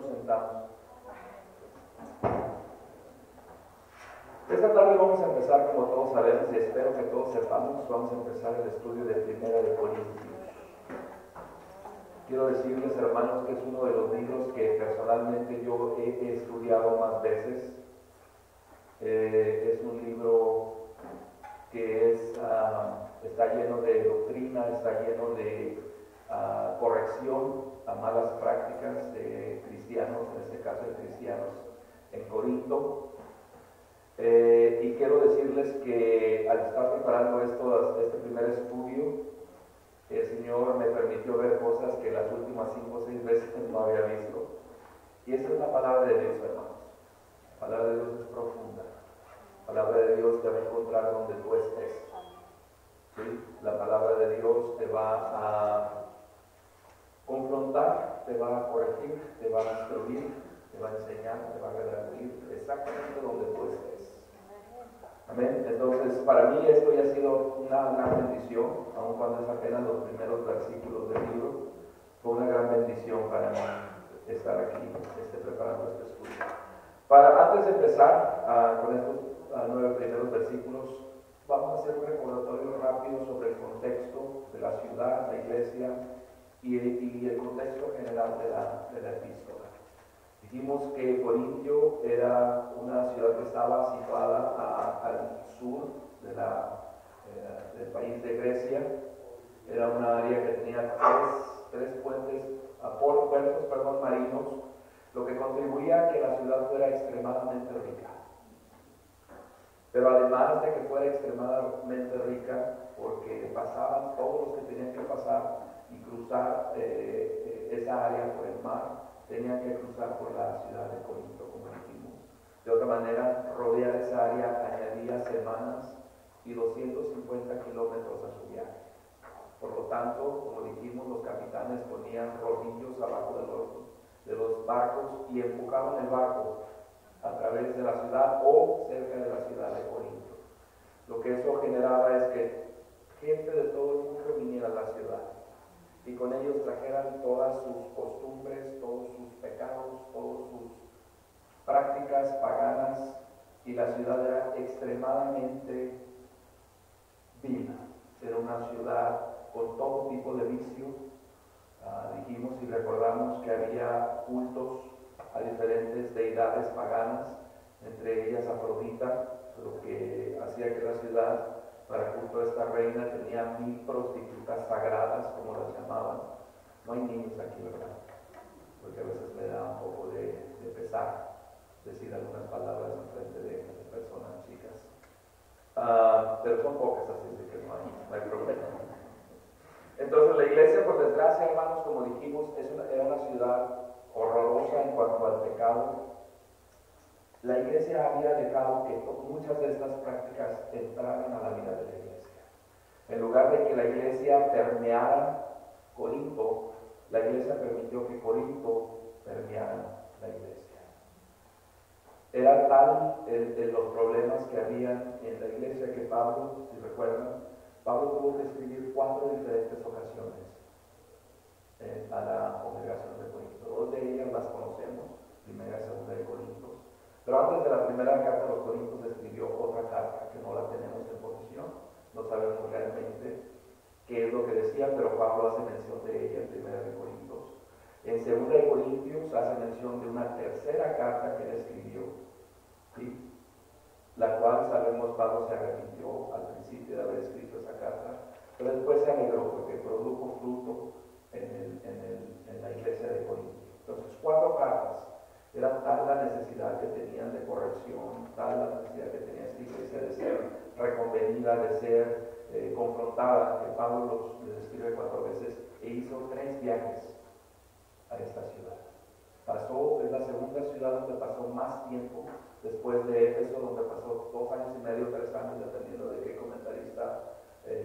nos sentamos. Esta tarde vamos a empezar, como todos sabemos, y espero que todos sepamos, vamos a empezar el estudio de Primera de Corintios. Quiero decirles, hermanos, que es uno de los libros que personalmente yo he estudiado más veces. Es un libro que está lleno de doctrina, está lleno de corrección a malas prácticas de cristianos, en este caso de cristianos en Corinto. Y quiero decirles que al estar preparando este primer estudio, el Señor me permitió ver cosas que las últimas 5 o 6 veces no había visto. Y esa es la palabra de Dios, hermanos. La palabra de Dios es profunda. La palabra de Dios te va a encontrar donde tú estés. ¿Sí? La palabra de Dios te va a confrontar, te va a corregir, te va a instruir, te va a enseñar, te va a redarguir exactamente donde tú estés. Amén. Entonces, para mí esto ya ha sido una gran bendición, aun cuando es apenas los primeros versículos del libro. Fue una gran bendición para mí estar aquí preparando este estudio. Antes de empezar con estos 9 primeros versículos, vamos a hacer un recordatorio rápido sobre el contexto de la ciudad, la iglesia y el contexto general de la epístola. Dijimos que Corintio era una ciudad que estaba situada al sur del país de Grecia. Era una área que tenía tres puertos marinos, lo que contribuía a que la ciudad fuera extremadamente rica. Pero además de que fuera extremadamente rica, porque pasaban todos los que tenían que pasar y cruzar esa área por el mar, tenían que cruzar por la ciudad de Corinto, como dijimos. De otra manera, rodear esa área añadía semanas y 250 kilómetros a su viaje. Por lo tanto, como dijimos, los capitanes ponían rodillos abajo de los barcos y empujaban el barco a través de la ciudad o cerca de la ciudad de Corinto. Lo que eso generaba es que gente de todo el mundo viniera a la ciudad y con ellos trajeran todas sus costumbres, todos sus pecados, todas sus prácticas paganas, y la ciudad era extremadamente vil. Era una ciudad con todo tipo de vicio. Dijimos y recordamos que había cultos a diferentes deidades paganas, entre ellas Afrodita, lo que hacía que la ciudad, para culto a esta reina, tenía 1000 prostitutas sagradas, como las llamaban. No hay niños aquí, ¿verdad? Porque a veces me da un poco de pesar decir algunas palabras en frente de personas chicas. Pero son pocas, así de que no hay problema. Entonces la iglesia, por desgracia, hermanos, como dijimos, era una ciudad horrorosa en cuanto al pecado. La iglesia había dejado que muchas de estas prácticas entraran a la vida de la iglesia. En lugar de que la iglesia permeara Corinto, la iglesia permitió que Corinto permeara la iglesia. Era tal los problemas que habían en la iglesia que Pablo, si recuerdan, Pablo tuvo que escribir 4 diferentes ocasiones a la congregación de Corinto. 2 de ellas las conocemos, primera y segunda de Corintios. Pero antes de la primera carta de los Corintios escribió otra carta que no la tenemos en posesión. No sabemos realmente qué es lo que decía, pero Pablo hace mención de ella en primera de Corintios. En segunda de Corintios hace mención de una tercera carta que él escribió, ¿sí? La cual sabemos Pablo se arrepintió al principio de haber escrito esa carta, pero después se alegró porque produjo fruto en la iglesia de Corinto. Entonces, 4 cartas. Era tal la necesidad que tenían de corrección, tal la necesidad que tenía esta iglesia de ser reconvenida, de ser confrontada, que Pablo les escribe 4 veces e hizo 3 viajes a esta ciudad. Es la segunda ciudad donde pasó más tiempo, después de Éfeso, donde pasó 2 años y medio, 3 años, dependiendo de qué comentarista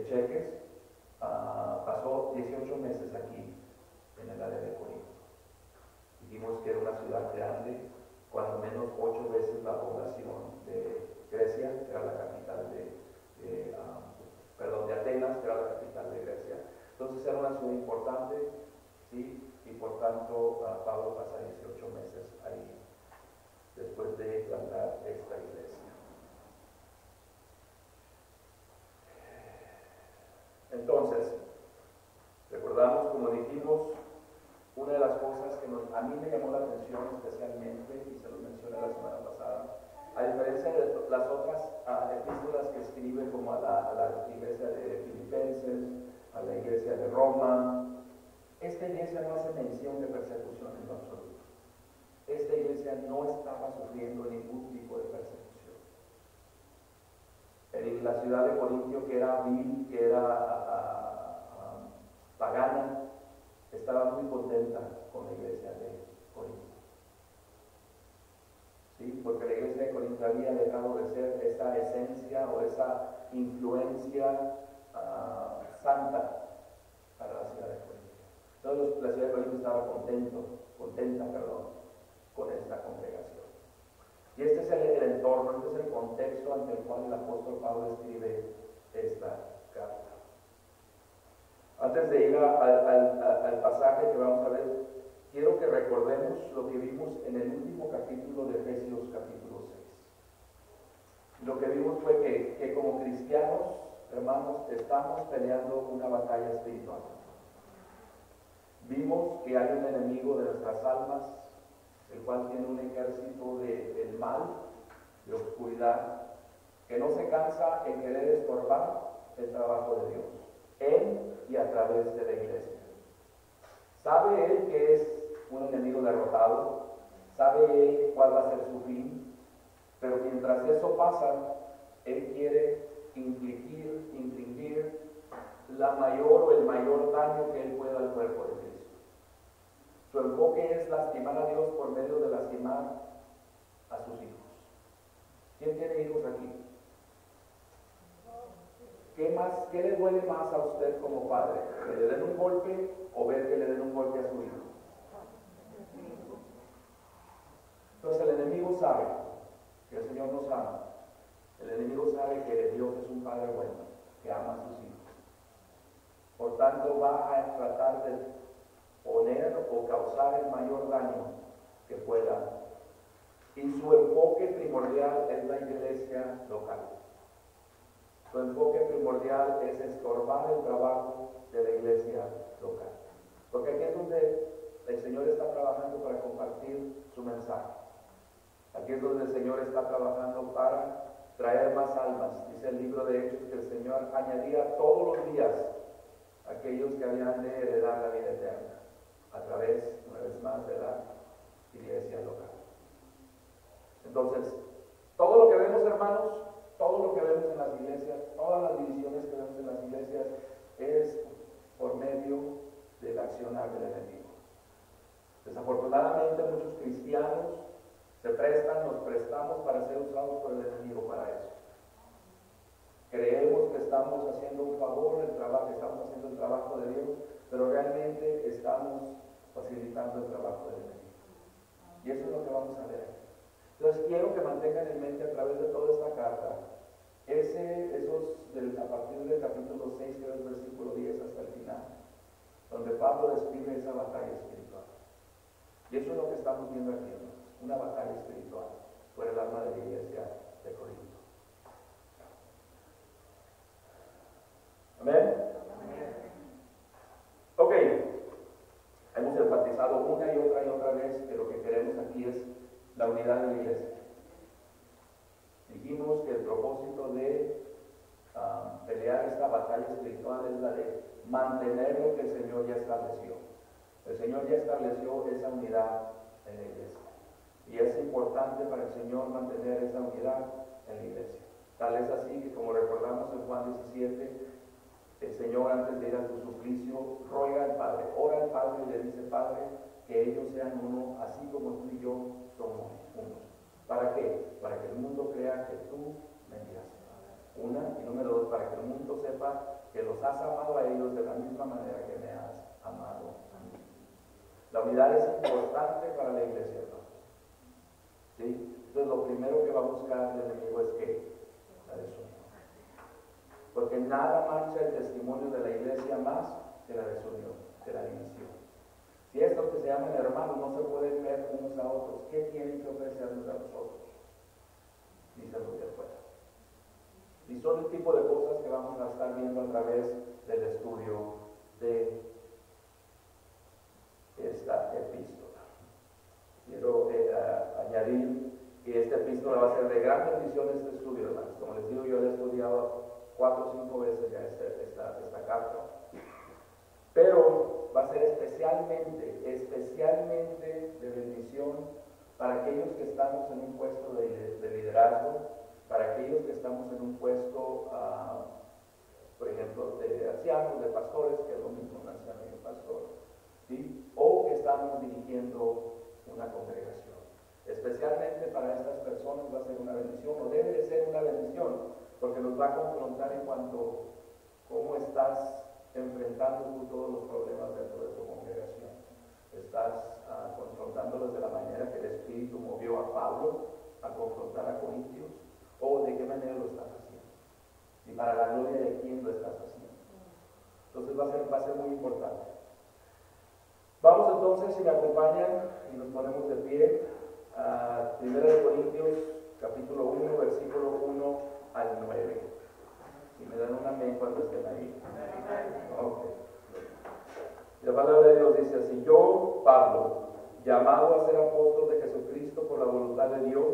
cheques. Pasó 18 meses aquí, en el área de Corinto. Dijimos que era una ciudad grande, cuando menos 8 veces la población de Grecia, que era la capital de Atenas, que era la capital de Grecia. Entonces era una ciudad importante, ¿sí? Y por tanto Pablo pasa 18 meses a mí me llamó la atención especialmente, y se lo mencioné la semana pasada, a diferencia de las otras epístolas que escribe, como a la iglesia de Filipenses, a la iglesia de Roma, esta iglesia no hace mención de persecución en lo absoluto. Esta iglesia no estaba sufriendo ningún tipo de persecución. En la ciudad de Corintio, que era vil, que era pagana, estaba muy contenta con la iglesia de Corinto. ¿Sí? Porque la iglesia de Corinto había dejado de ser esa esencia o esa influencia santa para la ciudad de Corinto. Entonces la ciudad de Corinto estaba contenta con esta congregación. Y este es el entorno, este es el contexto ante el cual el apóstol Pablo escribe esta carta. Antes de ir al pasaje que vamos a ver, quiero que recordemos lo que vimos en el último capítulo de Efesios, capítulo 6. Lo que vimos fue que como cristianos, hermanos, estamos peleando una batalla espiritual. Vimos que hay un enemigo de nuestras almas, el cual tiene un ejército del mal, de oscuridad, que no se cansa en querer estorbar el trabajo de Dios, en y a través de la iglesia. Sabe él que es un enemigo derrotado, sabe él cuál va a ser su fin, pero mientras eso pasa, él quiere infligir la mayor o el mayor daño que él pueda al cuerpo de Cristo. Su enfoque es lastimar a Dios por medio de lastimar a sus hijos. ¿Quién tiene hijos aquí? ¿Qué le duele más a usted como padre? ¿Que le den un golpe o ver que le den un golpe a su hijo? Entonces el enemigo sabe que el Señor nos ama. El enemigo sabe que Dios es un Padre bueno, que ama a sus hijos. Por tanto, va a tratar de poner o causar el mayor daño que pueda. Y su enfoque primordial es la iglesia local. Su enfoque primordial es estorbar el trabajo de la iglesia local. Porque aquí es donde el Señor está trabajando para compartir su mensaje. Aquí es donde el Señor está trabajando para traer más almas. Dice el libro de Hechos que el Señor añadía todos los días a aquellos que habían de heredar la vida eterna, a través, una vez más, de la iglesia local. Entonces, todo lo que vemos, hermanos, todo lo que vemos en las iglesias, todas las divisiones que vemos en las iglesias, es por medio del accionar del enemigo. Desafortunadamente, muchos cristianos nos prestamos para ser usados por el enemigo para eso. Creemos que estamos haciendo un favor, estamos haciendo el trabajo de Dios, pero realmente estamos facilitando el trabajo del enemigo. Y eso es lo que vamos a ver. Entonces quiero que mantengan en mente a través de toda esta carta, a partir del capítulo 6, que es el versículo 10 hasta el final, donde Pablo describe esa batalla espiritual. Y eso es lo que estamos viendo aquí, hermanos, una batalla espiritual por el alma de la iglesia de Corinto. ¿Amén? Ok, hemos enfatizado una y otra vez que lo que queremos aquí es la unidad de la iglesia. Dijimos que el propósito de pelear esta batalla espiritual es la de mantener lo que el Señor ya estableció. El Señor ya estableció esa unidad en la iglesia. Y es importante para el Señor mantener esa unidad en la iglesia. Tal es así que, como recordamos en Juan 17, el Señor, antes de ir a su suplicio, ruega al Padre, ora al Padre y le dice: Padre, que ellos sean uno, así como tú y yo somos uno. ¿Para qué? Para que el mundo crea que tú me enviaste. Una, y número dos, para que el mundo sepa que los has amado a ellos de la misma manera que me has amado a mí. La unidad es importante para la iglesia, ¿no? ¿Sí? Entonces lo primero que va a buscar el enemigo es que la desunión. Porque nada mancha el testimonio de la iglesia más que la desunión, que la división. Si estos que se llaman hermanos no se pueden ver unos a otros, ¿qué tienen que ofrecernos a nosotros? Dice lo que fuera. Y son el tipo de cosas que vamos a estar viendo a través del estudio de esta epístola. añadir que esta epístola va a ser de gran bendición este estudio, hermanos. Como les digo, yo he estudiado 4 o 5 veces ya esta carta. Pero va a ser especialmente de bendición para aquellos que estamos en un puesto de liderazgo, para aquellos que estamos en un puesto, por ejemplo, de ancianos, de pastores, que es lo mismo, un anciano y un pastor, ¿sí? O que estamos dirigiendo una congregación. Especialmente para estas personas va a ser una bendición, o debe de ser una bendición, porque nos va a confrontar en cuanto a cómo estás enfrentando tú todos los problemas dentro de tu congregación. Estás confrontándolos de la manera que el Espíritu movió a Pablo a confrontar a Corintios, o de qué manera lo estás haciendo, y para la gloria de quién lo estás haciendo. Entonces va a ser muy importante. Vamos entonces, si me acompañan y nos ponemos de pie, a 1 Corintios capítulo 1, versículo 1 al 9. Y me dan un amén cuando estén ahí. Okay. La palabra de Dios dice así: yo, Pablo, llamado a ser apóstol de Jesucristo por la voluntad de Dios,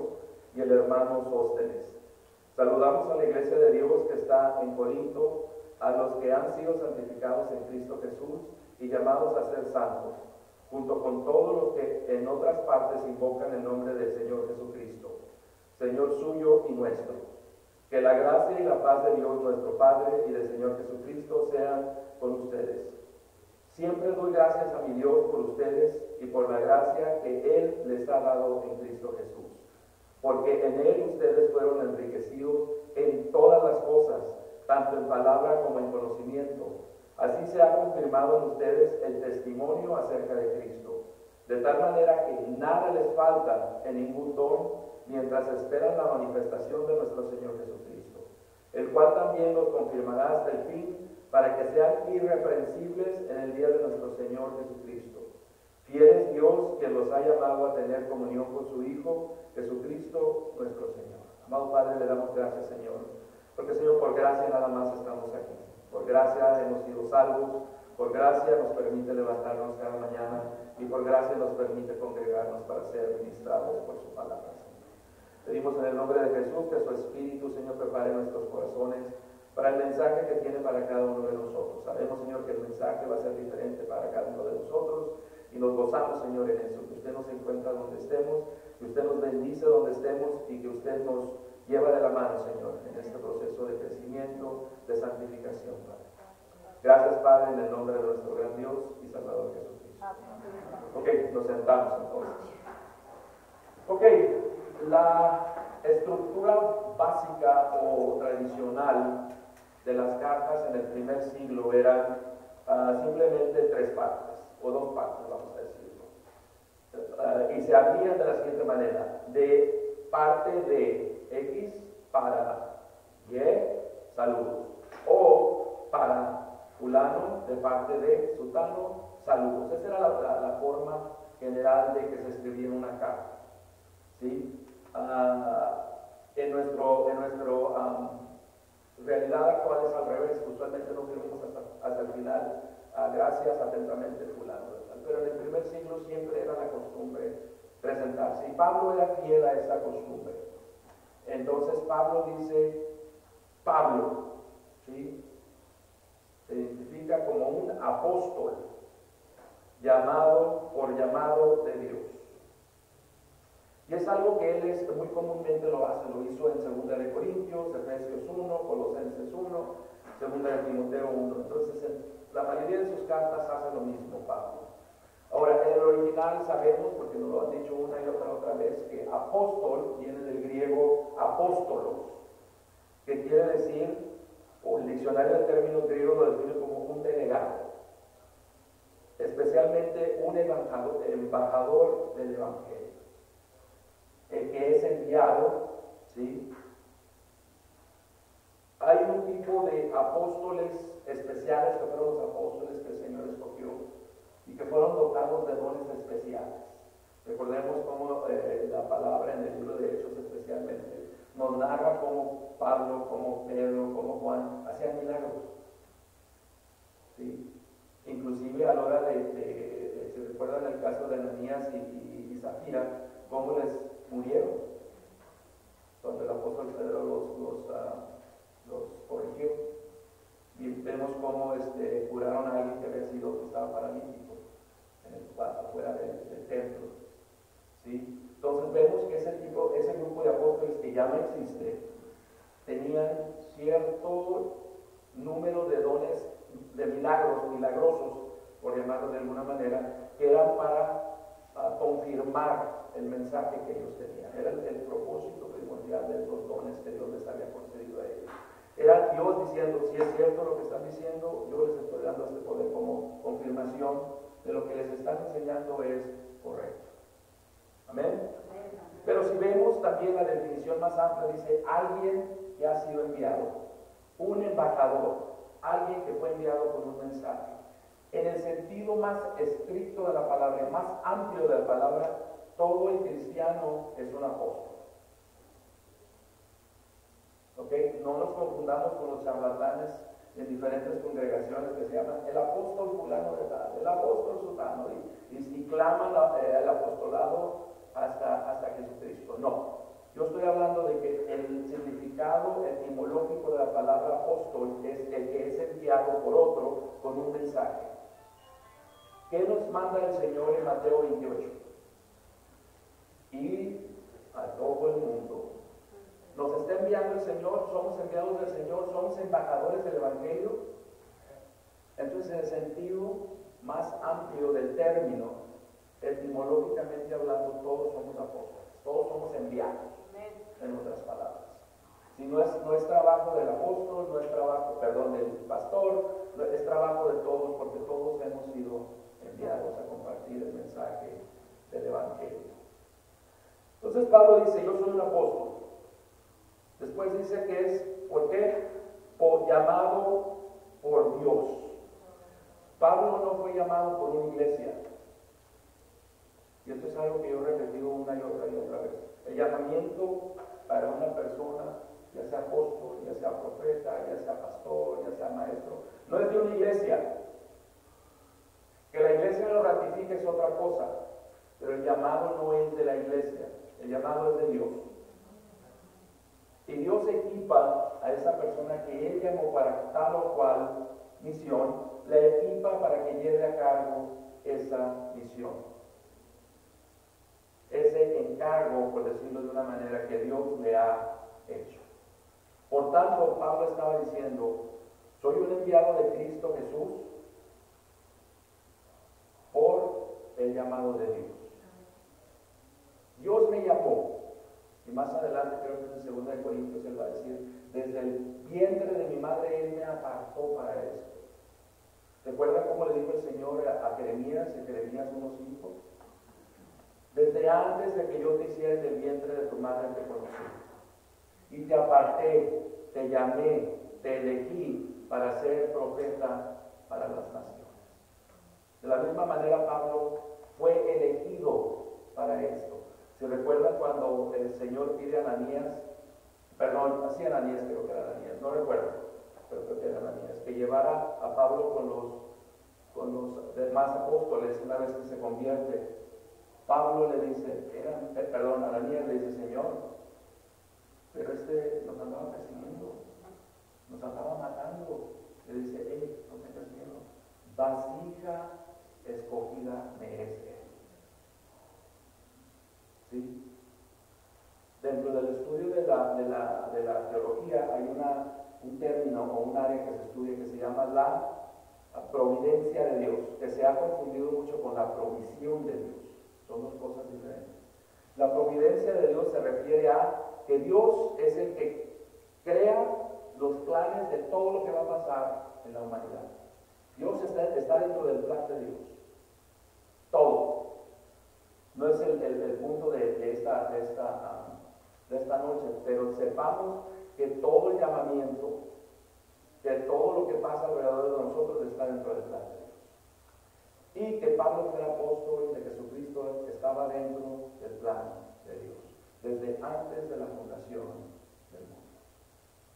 y el hermano Sóstenes. Saludamos a la iglesia de Dios que está en Corinto, a los que han sido santificados en Cristo Jesús y llamados a ser santos, junto con todos los que en otras partes invocan el nombre del Señor Jesucristo, Señor suyo y nuestro. Que la gracia y la paz de Dios nuestro Padre y del Señor Jesucristo sean con ustedes. Siempre doy gracias a mi Dios por ustedes y por la gracia que Él les ha dado en Cristo Jesús, porque en Él ustedes fueron enriquecidos en todas las cosas, tanto en palabra como en conocimiento. Así se ha confirmado en ustedes el testimonio acerca de Cristo, de tal manera que nada les falta en ningún don, mientras esperan la manifestación de nuestro Señor Jesucristo, el cual también los confirmará hasta el fin, para que sean irreprensibles en el día de nuestro Señor Jesucristo. Fiel es Dios que los ha llamado a tener comunión con su Hijo, Jesucristo nuestro Señor. Amado Padre, le damos gracias, Señor, porque, Señor, por gracia nada más estamos aquí. Por gracia hemos sido salvos, por gracia nos permite levantarnos cada mañana, y por gracia nos permite congregarnos para ser ministrados por su palabra, Señor. Pedimos en el nombre de Jesús que su Espíritu, Señor, prepare nuestros corazones para el mensaje que tiene para cada uno de nosotros. Sabemos, Señor, que el mensaje va a ser diferente para cada uno de nosotros, y nos gozamos, Señor, en eso, que usted nos encuentra donde estemos, que usted nos bendice donde estemos, y que usted nos lleva de la mano, Señor, en este proceso de crecimiento, de santificación, Padre. Gracias, Padre, en el nombre de nuestro gran Dios y Salvador Jesucristo. Ok, nos sentamos entonces. Ok, la estructura básica o tradicional de las cartas en el primer siglo eran simplemente 3 partes, o 2 partes, vamos a decirlo. Y se abrían de la siguiente manera: de parte de X para Y, saludos. O para fulano, de parte de sutano, saludos. Esa era la forma general de que se escribía una carta, ¿sí? En nuestro realidad actual es al revés. Usualmente no escribimos hasta el final, gracias, atentamente fulano, ¿verdad? Pero en el primer siglo siempre era la costumbre presentarse, y Pablo era fiel a esa costumbre. Entonces Pablo dice Pablo, ¿sí? Se identifica como un apóstol llamado de Dios. Y es algo que él muy comúnmente lo hace. Lo hizo en 2 Corintios, Efesios 1, Colosenses 1, 2 Timoteo 1. Entonces, en la mayoría de sus cartas hace lo mismo Pablo. Ahora, en el original sabemos, porque nos lo han dicho una y otra vez, que apóstol viene del griego apóstolos, que quiere decir, o el diccionario de términos griegos lo define como un delegado, especialmente un embajador del Evangelio, el que es enviado, ¿sí? Hay un tipo de apóstoles especiales que fueron los apóstoles que el Señor escogió y que fueron dotados de dones especiales. Recordemos cómo la palabra en el libro de Hechos especialmente nos narra cómo Pablo, cómo Pedro, cómo Juan hacían milagros, ¿sí? Inclusive a la hora si recuerdan el caso de Ananías y Zafira, cómo les murieron, cuando el apóstol Pedro los corrigió. Y vemos cómo curaron a alguien que estaba paralítico afuera del templo. ¿Sí? Entonces vemos que ese grupo de apóstoles que ya no existe, tenían cierto número de dones de milagrosos, por llamarlo de alguna manera, que eran para confirmar el mensaje que ellos tenían. Era el propósito primordial de esos dones que Dios les había concedido a ellos. Era Dios diciendo, si es cierto lo que están diciendo, yo les estoy dando este poder como confirmación de lo que les están enseñando es correcto. Amén. Pero si vemos también la definición más amplia, dice alguien que ha sido enviado, un embajador, alguien que fue enviado con un mensaje. En el sentido más estricto de la palabra, más amplio de la palabra, todo el cristiano es un apóstol. ¿Ok? No nos confundamos con los charlatanes en diferentes congregaciones que se llaman el apóstol fulano de tal, el apóstol sultano, y claman el apostolado hasta Jesucristo. No, yo estoy hablando de que el significado etimológico de la palabra apóstol es el que es enviado por otro con un mensaje. ¿Qué nos manda el Señor en Mateo 28? Ir a todo el mundo. Nos está enviando el Señor, somos enviados del Señor, somos embajadores del Evangelio. Entonces, en el sentido más amplio del término, etimológicamente hablando, todos somos apóstoles, todos somos enviados, en otras palabras. Si no es trabajo del apóstol, no es trabajo, del pastor, es trabajo de todos, porque todos hemos sido enviados a compartir el mensaje del Evangelio. Entonces Pablo dice, yo soy un apóstol. Después dice que es, ¿por qué? Llamado por Dios. Pablo no fue llamado por una iglesia. Y esto es algo que yo he repetido una y otra vez. El llamamiento para una persona, ya sea apóstol, ya sea profeta, ya sea pastor, ya sea maestro, no es de una iglesia. Que la iglesia lo ratifique es otra cosa, pero el llamado no es de la iglesia, el llamado es de Dios. Y Dios equipa a esa persona que Él llamó para tal o cual misión, la equipa para que lleve a cabo esa misión. Ese encargo, por decirlo de una manera, que Dios le ha hecho. Por tanto, Pablo estaba diciendo, soy un enviado de Cristo Jesús por el llamado de Dios. Dios me llamó. Y más adelante, creo que en 2 Corintios él va a decir, desde el vientre de mi madre Él me apartó para esto. ¿Recuerdan cómo le dijo el Señor a Jeremías, en Jeremías 1:5? Desde antes de que yo te hiciera en el vientre de tu madre te conocí. Y te aparté, te llamé, te elegí para ser profeta para las naciones. De la misma manera Pablo fue elegido para esto. ¿Se recuerdan cuando el Señor pide a Ananías, Ananías creo que era Ananías, no recuerdo, pero creo que era Ananías, que llevara a Pablo con los demás apóstoles una vez que se convierte? Pablo le dice, Ananías le dice, Señor, pero nos andaba persiguiendo, nos andaba matando. Le dice, no tengas miedo, vasija escogida me es él. ¿Sí? Dentro del estudio de la teología hay un término o un área que se estudia que se llama la providencia de Dios, que se ha confundido mucho con la provisión de Dios. Son dos cosas diferentes. La providencia de Dios se refiere a que Dios es el que crea los planes de todo lo que va a pasar en la humanidad. Dios está dentro del plan de Dios. Todo. No es el punto de esta noche, pero sepamos que todo el llamamiento, que todo lo que pasa alrededor de nosotros está dentro del plan de Dios. Y que Pablo fue apóstol de Jesucristo estaba dentro del plan de Dios, desde antes de la fundación del mundo.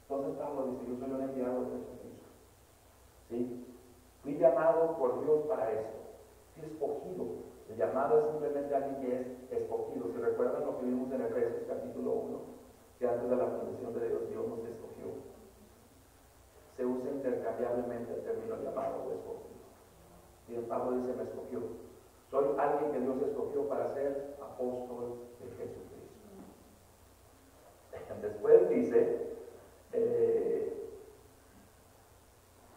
Entonces Pablo dice, yo soy un enviado de Jesucristo. ¿Sí? Fui llamado por Dios para esto. Fui escogido. El llamado es simplemente alguien que es escogido. Si recuerdan lo que vimos en Efesios capítulo 1, que antes de la fundación de Dios nos escogió. Se usa intercambiablemente el término llamado o escogido. Y el Pablo dice, me escogió. Soy alguien que Dios escogió para ser apóstol de Jesucristo. Después dice,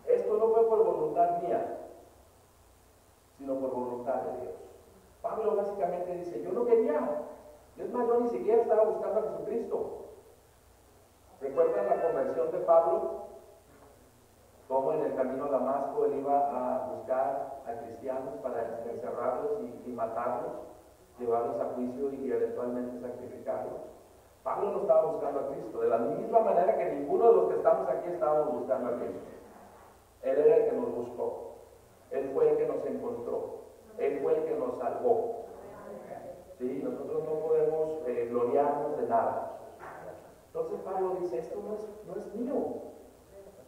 esto no fue por voluntad mía, sino por voluntad de Dios. Pablo básicamente dice, yo no quería. Es más, yo ni siquiera estaba buscando a Jesucristo. ¿Recuerdan la conversión de Pablo? Cómo en el camino a Damasco él iba a buscar a cristianos para encerrarlos y matarlos, llevarlos a juicio y eventualmente sacrificarlos. Pablo no estaba buscando a Cristo, de la misma manera que ninguno de los que estamos aquí estábamos buscando a Cristo. Él era el que nos buscó, Él fue el que nos encontró, Él fue el que nos salvó. ¿Sí? Nosotros no podemos gloriarnos de nada. Entonces Pablo dice, esto no es mío.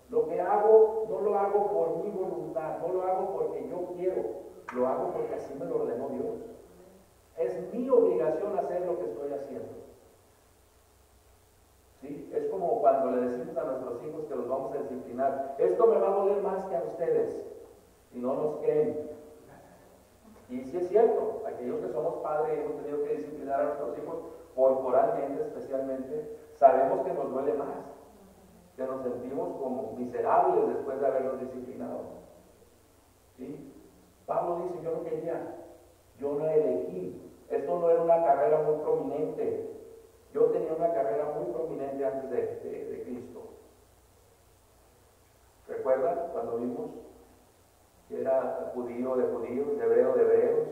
Lo que hago, no lo hago por mi voluntad, no lo hago porque yo quiero, lo hago porque así me lo ordenó Dios. Es mi obligación hacer lo que estoy haciendo. ¿Sí? Es como cuando le decimos a nuestros hijos que los vamos a disciplinar, esto me va a doler más que a ustedes, y no nos creen. Y sí es cierto, aquellos que somos padres y hemos tenido que disciplinar a nuestros hijos corporalmente especialmente, sabemos que nos duele más, que nos sentimos como miserables después de haberlos disciplinado. ¿Sí? Pablo dice, yo no quería, yo no elegí, esto no era una carrera muy prominente. Yo tenía una carrera muy prominente antes de Cristo. ¿Recuerdan cuando vimos que era judío de judíos, hebreo de hebreos,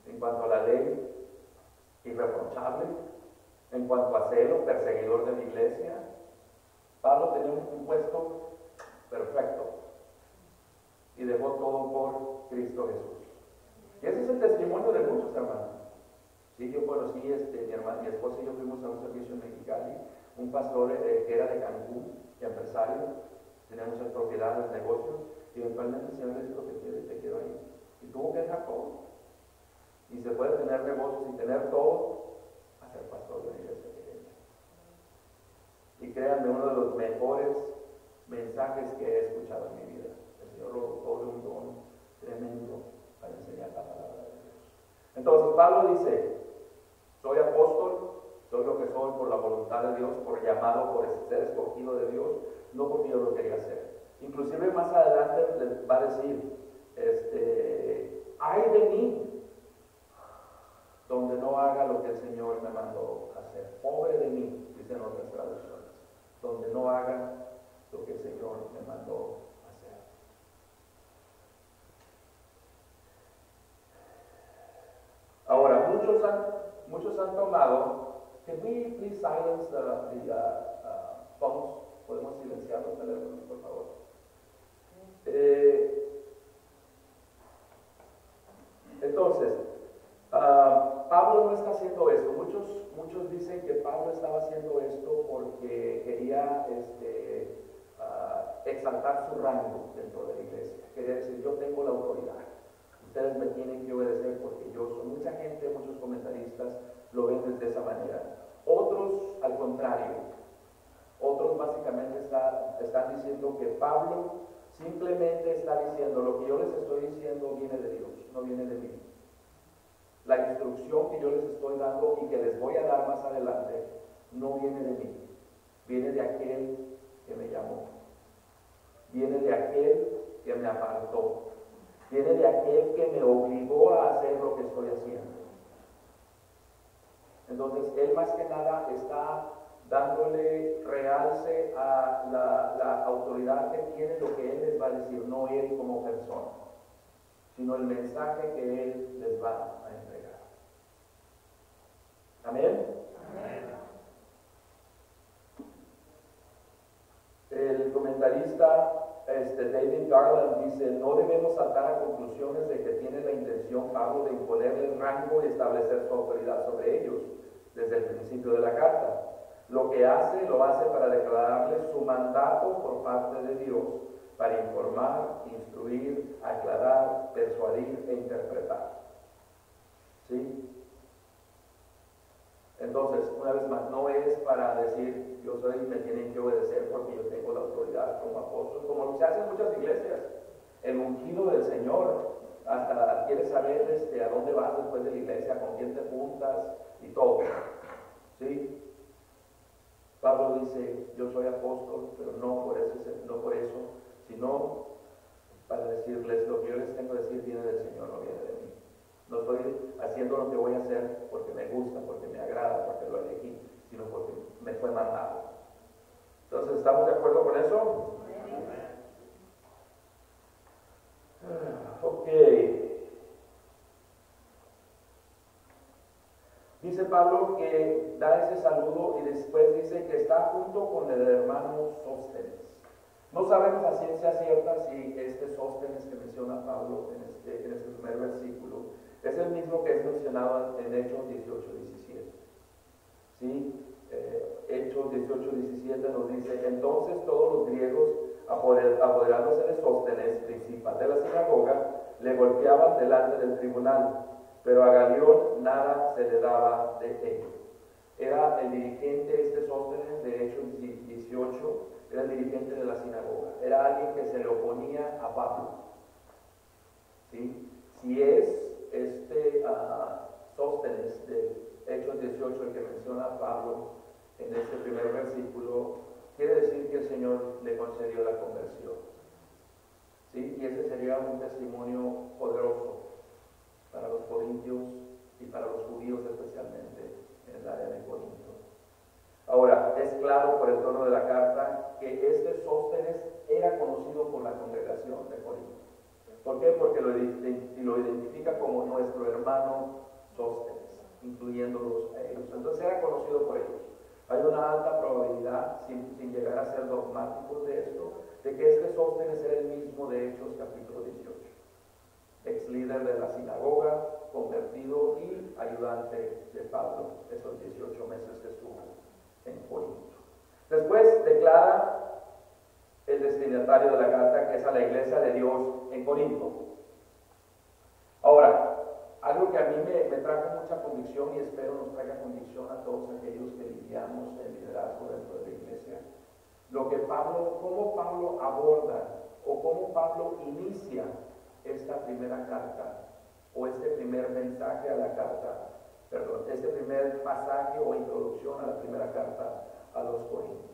en cuanto a la ley, irreprochable, en cuanto a celo, perseguidor de la iglesia? Pablo tenía un puesto perfecto y dejó todo por Cristo Jesús. Y ese es el testimonio de muchos hermanos. Sí, yo conocí, mi esposa y yo fuimos a un servicio en Mexicali, un pastor que era de Cancún, empresario, tenía muchas propiedades, negocios, y eventualmente el Señor le dijo, te quiero ahí. Y tuvo que dejar todo. Y se puede tener negocios y tener todo, a ser pastor de una iglesia pequeña. Y créanme, uno de los mejores mensajes que he escuchado en mi vida. El Señor lo dotó de un don tremendo para enseñar la palabra de Dios. Entonces Pablo dice, soy apóstol, soy lo que soy por la voluntad de Dios, por llamado, por ser escogido de Dios, no porque yo lo quería hacer. Inclusive más adelante les va a decir, ay de mí, donde no haga lo que el Señor me mandó hacer. Pobre de mí, dicen otras traducciones, donde no haga lo que el Señor me mandó hacer. Ahora, muchos han tomado. Can we please silence the phones? ¿Podemos silenciar los teléfonos, por favor? Entonces, Pablo no está haciendo esto. Muchos dicen que Pablo estaba haciendo esto porque quería exaltar su rango dentro de la iglesia. Quería decir, yo tengo la autoridad. Ustedes me tienen que obedecer porque yo soy. Mucha gente, muchos comentaristas lo ven de esa manera. Otros, al contrario, otros básicamente están diciendo que Pablo simplemente está diciendo, lo que yo les estoy diciendo viene de Dios, no viene de mí. La instrucción que yo les estoy dando y que les voy a dar más adelante no viene de mí, viene de aquel que me llamó, viene de aquel que me apartó, viene de aquel que me obligó a hacer lo que estoy haciendo. Entonces, él más que nada está dándole realce a la autoridad que tiene, lo que él les va a decir, no él como persona, sino el mensaje que él les va a entregar. ¿Amén? Amén. El comentarista David Garland dice, no debemos saltar a conclusiones de que tiene la intención Pablo de imponerle el rango y establecer su autoridad sobre ellos desde el principio de la carta. Lo que hace, lo hace para declararles su mandato por parte de Dios para informar, instruir, aclarar, persuadir e interpretar. ¿Sí? una vez más, no es para decir yo soy y me tienen que obedecer porque yo tengo la autoridad como apóstol, como se hace en muchas iglesias. El ungido del Señor, hasta quieres saber a dónde vas después de la iglesia, con quién te juntas y todo. ¿Sí? Pablo dice, yo soy apóstol, pero no por eso, sino para decirles lo que yo les tengo que decir viene del Señor, no viene de mí. No estoy haciendo lo que voy a hacer porque me gusta, porque me agrada, porque lo elegí, sino porque me fue mandado. Entonces, ¿estamos de acuerdo con eso? Ok. Dice Pablo que da ese saludo y después dice que está junto con el hermano Sóstenes. No sabemos a ciencia cierta si este Sóstenes que menciona Pablo en este primer versículo es el mismo que es mencionado en Hechos 18:17. ¿Sí? Hechos 18:17 nos dice, entonces todos los griegos, apoderándose de Sóstenes, principal de la sinagoga, le golpeaban delante del tribunal, pero a Galión nada se le daba de ello. Era el dirigente, Sóstenes de Hechos 18, era el dirigente de la sinagoga, era alguien que se le oponía a Pablo. ¿Sí? Si es Sóstenes de Hechos 18 el que menciona Pablo en este primer versículo, quiere decir que el Señor le concedió la conversión. ¿Sí? Y ese sería un testimonio poderoso para los corintios y para los judíos especialmente en el área de Corinto. Ahora, es claro por el tono de la carta que este Sóstenes era conocido por la congregación de Corinto. ¿Por qué? Porque lo identifica como nuestro hermano Sóstenes, incluyéndolos a ellos. Entonces era conocido por ellos. Hay una alta probabilidad, sin llegar a ser dogmáticos de esto, de que este Sóstenes era el mismo de Hechos capítulo 18. Ex líder de la sinagoga, convertido y ayudante de Pablo, esos 18 meses que estuvo en Corinto. Después declara el destinatario de la carta, que es a la iglesia de Dios en Corinto. Ahora, algo que a mí me trajo mucha convicción y espero nos traiga convicción a todos aquellos que lidiamos el liderazgo dentro de la iglesia, cómo Pablo aborda o cómo Pablo inicia esta primera carta o este primer mensaje a la carta, este primer pasaje o introducción a la primera carta a los Corintios.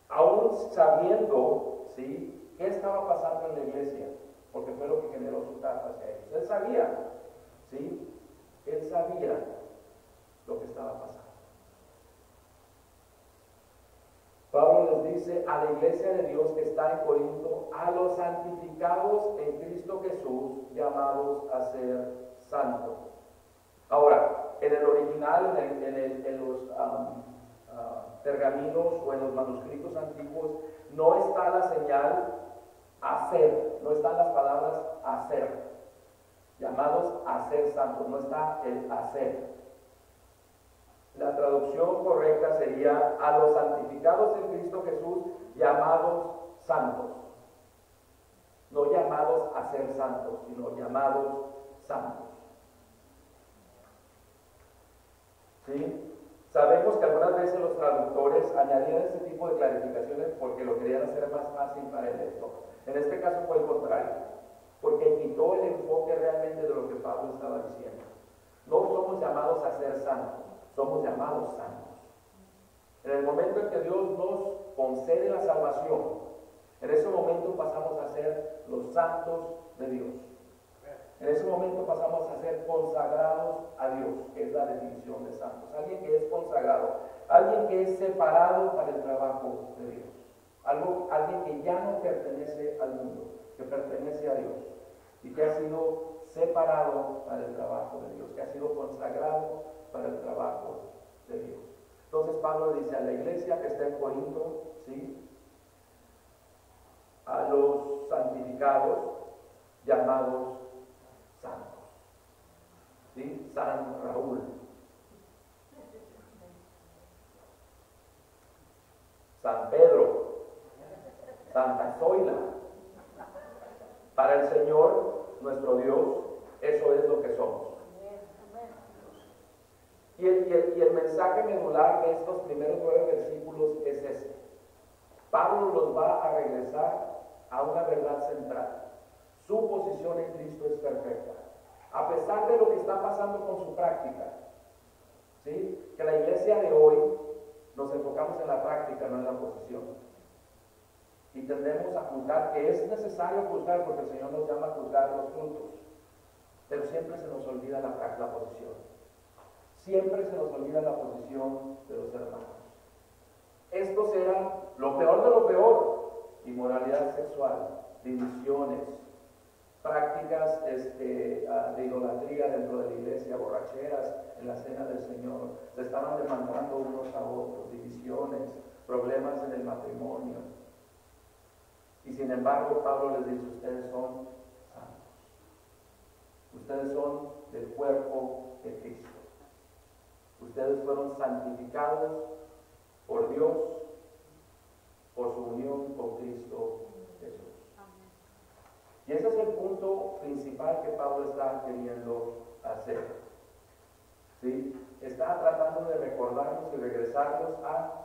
Aún sabiendo, ¿sí?, qué estaba pasando en la iglesia, porque fue lo que generó su carta hacia ellos. Él sabía, ¿sí? Él sabía lo que estaba pasando. Pablo les dice a la iglesia de Dios que está en Corinto, a los santificados en Cristo Jesús, llamados a ser santos. Ahora, en el original, en los pergaminos o en los manuscritos antiguos, no está la señal hacer, no están las palabras hacer, llamados a ser santos, no está el hacer. La traducción correcta sería a los santificados en Cristo Jesús, llamados santos. No llamados a ser santos, sino llamados santos. ¿Sí? Sabemos que algunas veces los traductores añadían este tipo de clarificaciones porque lo querían hacer más fácil para el lector. En este caso fue el contrario, porque quitó el enfoque realmente de lo que Pablo estaba diciendo. No somos llamados a ser santos, somos llamados santos. En el momento en que Dios nos concede la salvación, en ese momento pasamos a ser los santos de Dios. En ese momento pasamos a ser consagrados a Dios, que es la definición de santos. Alguien que es consagrado, alguien que es separado para el trabajo de Dios. Alguien que ya no pertenece al mundo, que pertenece a Dios y que ha sido separado para el trabajo de Dios, que ha sido consagrado para el trabajo de Dios. Entonces Pablo dice a la iglesia que está en Corinto, ¿sí?, a los santificados llamados santos, ¿sí? San Raúl, San Pedro, Santa Zoila. Para el Señor, nuestro Dios, eso es lo que somos. Y el mensaje medular de estos primeros 9 versículos es este. Pablo los va a regresar a una verdad central. Su posición en Cristo es perfecta. A pesar de lo que está pasando con su práctica, ¿sí? Que la iglesia de hoy nos enfocamos en la práctica, no en la posición. Y tendemos a juzgar, que es necesario juzgar porque el Señor nos llama a juzgar los frutos. Pero siempre se nos olvida la posición. Siempre se nos olvida la posición de los hermanos. Estos eran lo peor de lo peor: inmoralidad sexual, divisiones, prácticas de idolatría dentro de la iglesia, borracheras en la cena del Señor, se estaban demandando unos a otros, divisiones, problemas en el matrimonio. Y sin embargo, Pablo les dice: ustedes son santos, ustedes son del cuerpo de Cristo, ustedes fueron santificados por Dios, por su unión con Cristo Jesús. Y ese es el punto principal que Pablo está queriendo hacer. ¿Sí? Está tratando de recordarnos y regresarnos a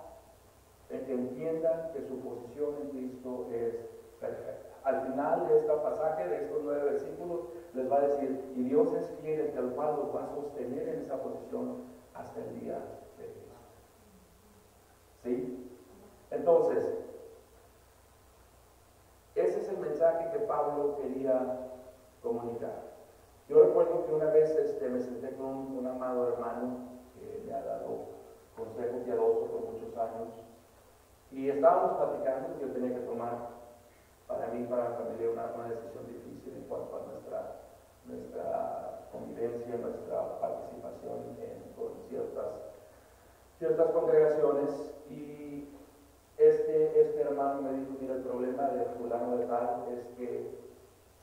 que entiendan que su posición en Cristo es perfecta. Al final de este pasaje, de estos 9 versículos, les va a decir: y Dios es fiel, el cual los va a sostener en esa posición hasta el día de Cristo. ¿Sí? Entonces, ese es el mensaje que Pablo quería comunicar. Yo recuerdo que una vez me senté con un amado hermano que me ha dado consejo piadoso por muchos años, y estábamos platicando que yo tenía que tomar para mí, para la familia, una decisión difícil en cuanto a nuestra convivencia, nuestra participación con ciertas congregaciones. Y este hermano me dijo: mira, el problema de fulano de tal es que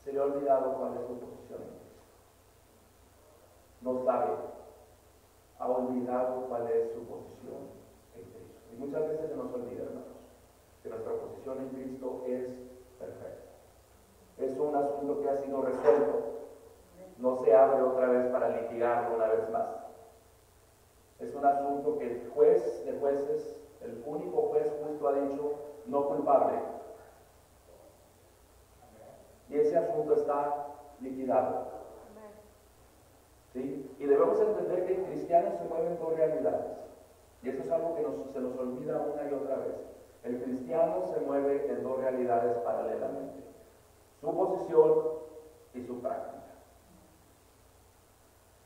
se le ha olvidado cuál es su posición en Cristo. No sabe, ha olvidado cuál es su posición en Cristo. Y muchas veces se nos olvida, hermanos, que nuestra posición en Cristo es perfecta. Es un asunto que ha sido resuelto. No se abre otra vez para litigarlo una vez más. Es un asunto que el juez de jueces, el único juez justo, ha dicho: no culpable. Y ese asunto está liquidado. ¿Sí? Y debemos entender que el cristiano se mueve en dos realidades. Y eso es algo que se nos olvida una y otra vez. El cristiano se mueve en dos realidades paralelamente: su posición y su práctica.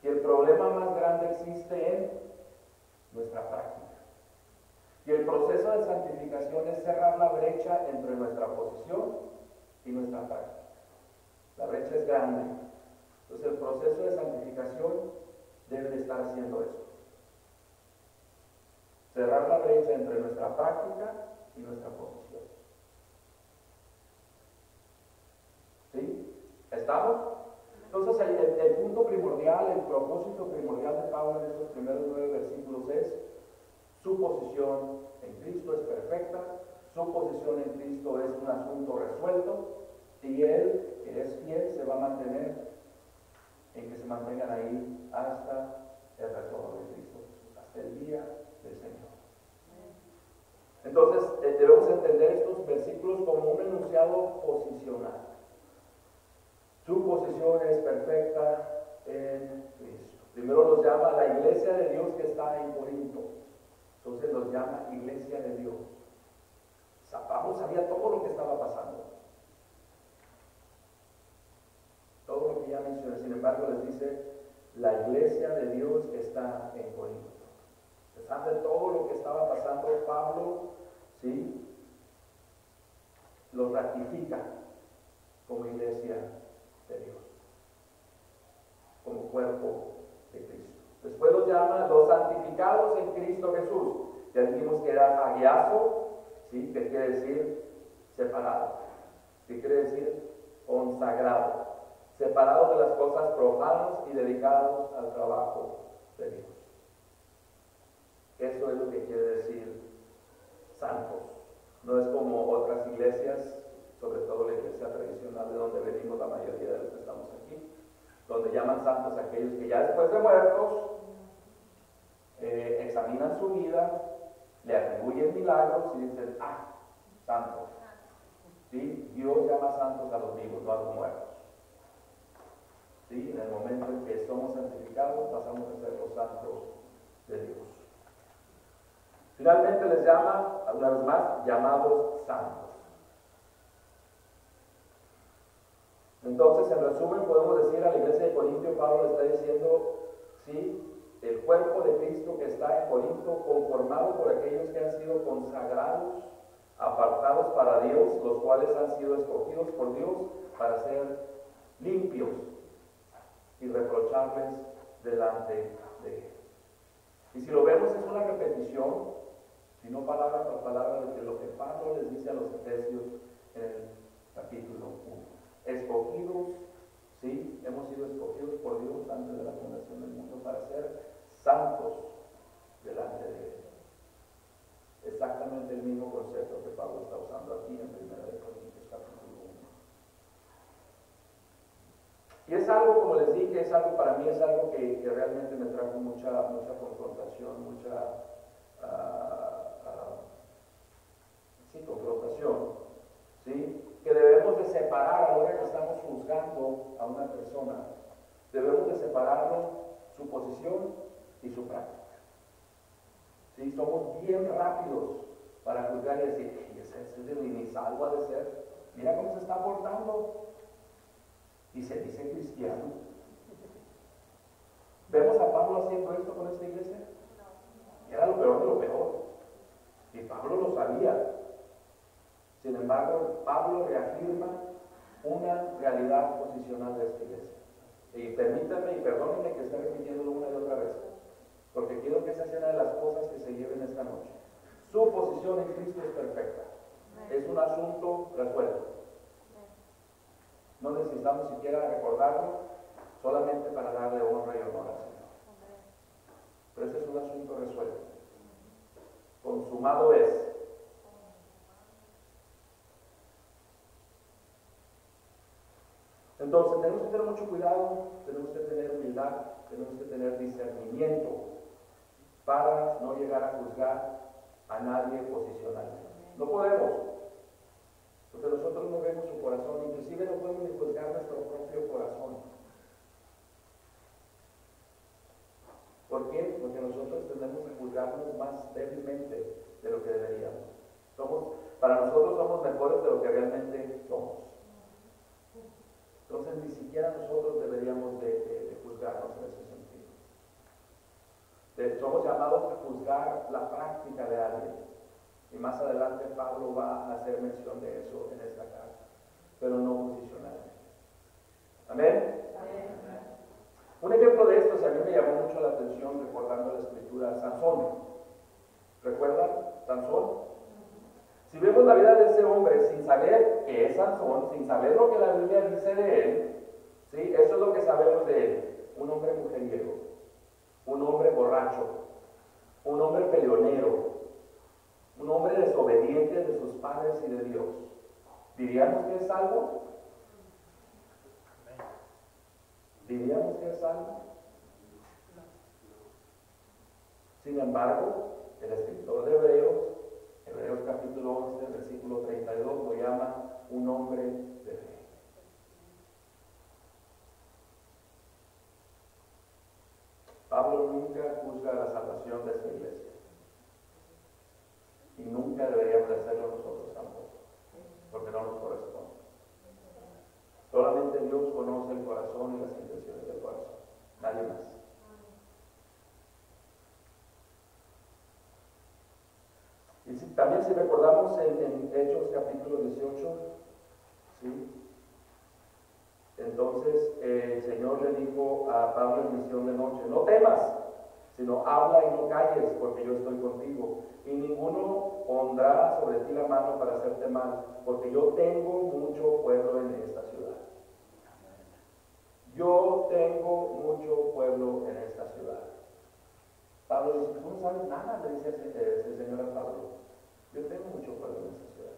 Y el problema más grande existe en nuestra práctica. Y el proceso de santificación es cerrar la brecha entre nuestra posición y nuestra práctica. La brecha es grande. Entonces el proceso de santificación debe de estar haciendo eso. Cerrar la brecha entre nuestra práctica y nuestra posición. ¿Sí? ¿Estamos? Entonces el punto primordial, el propósito primordial de Pablo en estos primeros 9 versículos es: su posición en Cristo es perfecta, su posición en Cristo es un asunto resuelto, y Él, que es fiel, se va a mantener en que se mantengan ahí hasta el retorno de Cristo, hasta el día del Señor. Entonces debemos entender estos versículos como un enunciado posicional. Su posición es perfecta en Cristo. Primero los llama la iglesia de Dios que está en Corinto. Entonces los llama iglesia de Dios. Pablo sabía todo lo que estaba pasando. Todo lo que ya mencioné. Sin embargo, les dice la iglesia de Dios que está en Corinto. A pesar de todo lo que estaba pasando, Pablo, ¿sí?, los ratifica como iglesia de Dios, como cuerpo de Cristo. Después los llama los santificados en Cristo Jesús. Ya dijimos que era agiazo, ¿sí?, que quiere decir separado, que quiere decir consagrado, separado de las cosas profanas y dedicados al trabajo de Dios. Eso es lo que quiere decir santos. No es como otras iglesias, sobre todo la iglesia tradicional de donde venimos la mayoría de los que estamos aquí, donde llaman santos a aquellos que ya después de muertos examinan su vida, le atribuyen milagros y dicen, ah, santos. ¿Sí? Dios llama santos a los vivos, no a los muertos. ¿Sí? En el momento en que somos santificados, pasamos a ser los santos de Dios. Finalmente les llama, una vez más, llamados santos. Entonces, en resumen, podemos decir a la iglesia de Corinto, Pablo le está diciendo, sí, el cuerpo de Cristo que está en Corinto, conformado por aquellos que han sido consagrados, apartados para Dios, los cuales han sido escogidos por Dios para ser limpios y reprochables delante de Él. Y si lo vemos, es una repetición, si no palabra por palabra, de lo que Pablo les dice a los Efesios en el capítulo 1. Escogidos, sí, hemos sido escogidos por Dios antes de la fundación del mundo para ser santos delante de Él. Exactamente el mismo concepto que Pablo está usando aquí en 1 Corintios capítulo 1. Y es algo, como les dije, es algo para mí, es algo que realmente me trajo mucha confrontación, confrontación, ¿sí? Que debemos de separar, a la hora que estamos juzgando a una persona, debemos de separarlo su posición y su práctica. ¿Sí? Somos bien rápidos para juzgar y decir, ese ni salvo ha de ser, mira cómo se está portando, y se dice cristiano. ¿Vemos a Pablo haciendo esto con esta iglesia? Era lo peor de lo peor, y Pablo lo sabía. Sin embargo, Pablo reafirma una realidad posicional de esta iglesia. Y permítanme y perdónenme que esté repitiéndolo una y otra vez, porque quiero que esa sea una de las cosas que se lleven esta noche. Su posición en Cristo es perfecta. Es un asunto resuelto. No necesitamos siquiera recordarlo, solamente para darle honra y honor al Señor. Pero ese es un asunto resuelto. Consumado es. Entonces tenemos que tener mucho cuidado, tenemos que tener humildad, tenemos que tener discernimiento para no llegar a juzgar a nadie posicionalmente. No podemos, porque nosotros no vemos su corazón, inclusive no podemos ni juzgar nuestro propio corazón. ¿Por qué? Porque nosotros tendemos a juzgarnos más débilmente de lo que deberíamos. Para nosotros somos mejores de lo que realmente somos. Entonces ni siquiera nosotros deberíamos de juzgarnos en ese sentido. Somos llamados a juzgar la práctica de alguien. Y más adelante Pablo va a hacer mención de eso en esta carta, pero no posicionalmente. ¿Amén? Amén. Un ejemplo de esto, si a mí me llamó mucho la atención recordando la escritura, Sansón. ¿Recuerdan Sansón? Si vemos la vida de ese hombre sin saber que es Sansón, sin saber lo que la Biblia dice de él, ¿sí? Eso es lo que sabemos de él. Un hombre mujeriego, un hombre borracho, un hombre peleonero, un hombre desobediente de sus padres y de Dios. ¿Diríamos que es salvo? ¿Diríamos que es salvo? Sin embargo, el escritor de Hebreos capítulo 11, versículo 32, lo llama un hombre de fe. Pablo nunca juzga la salvación de su iglesia. Y nunca deberíamos de hacerlo nosotros tampoco, porque no nos corresponde. Solamente Dios conoce el corazón y las intenciones del corazón, nadie más. Y también si recordamos en Hechos capítulo 18, ¿sí? Entonces el Señor le dijo a Pablo en visión de noche, no temas, sino habla y no calles, porque yo estoy contigo, y ninguno pondrá sobre ti la mano para hacerte mal, porque yo tengo mucho pueblo en esta ciudad. Yo tengo mucho pueblo en esta ciudad. Pablo dice, tú no sabes nada, le dice el Señor a Pablo. Yo tengo mucho pueblo en esta ciudad.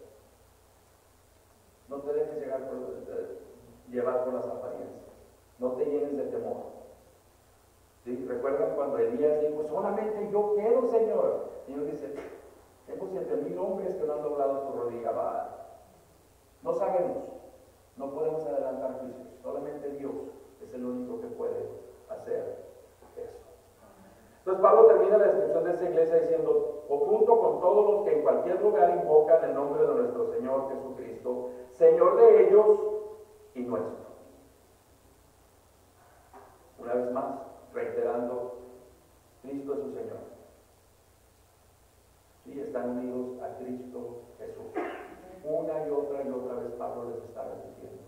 No te dejes llevar por las apariencias. No te llenes de temor. ¿Sí? ¿Recuerdan cuando Elías dijo, solamente yo quiero, Señor. Y Dios dice, tengo 7,000 hombres que no han doblado su rodilla a Baal. No sabemos, no podemos adelantar juicios, solamente Dios es el único que puede hacer eso. Entonces Pablo termina la descripción de esta iglesia diciendo, o junto con todos los que en cualquier lugar invocan el nombre de nuestro Señor Jesucristo, Señor de ellos y nuestro. Una vez más, reiterando, Cristo es su Señor. Sí, están unidos a Cristo Jesús. Una y otra vez Pablo les está repitiendo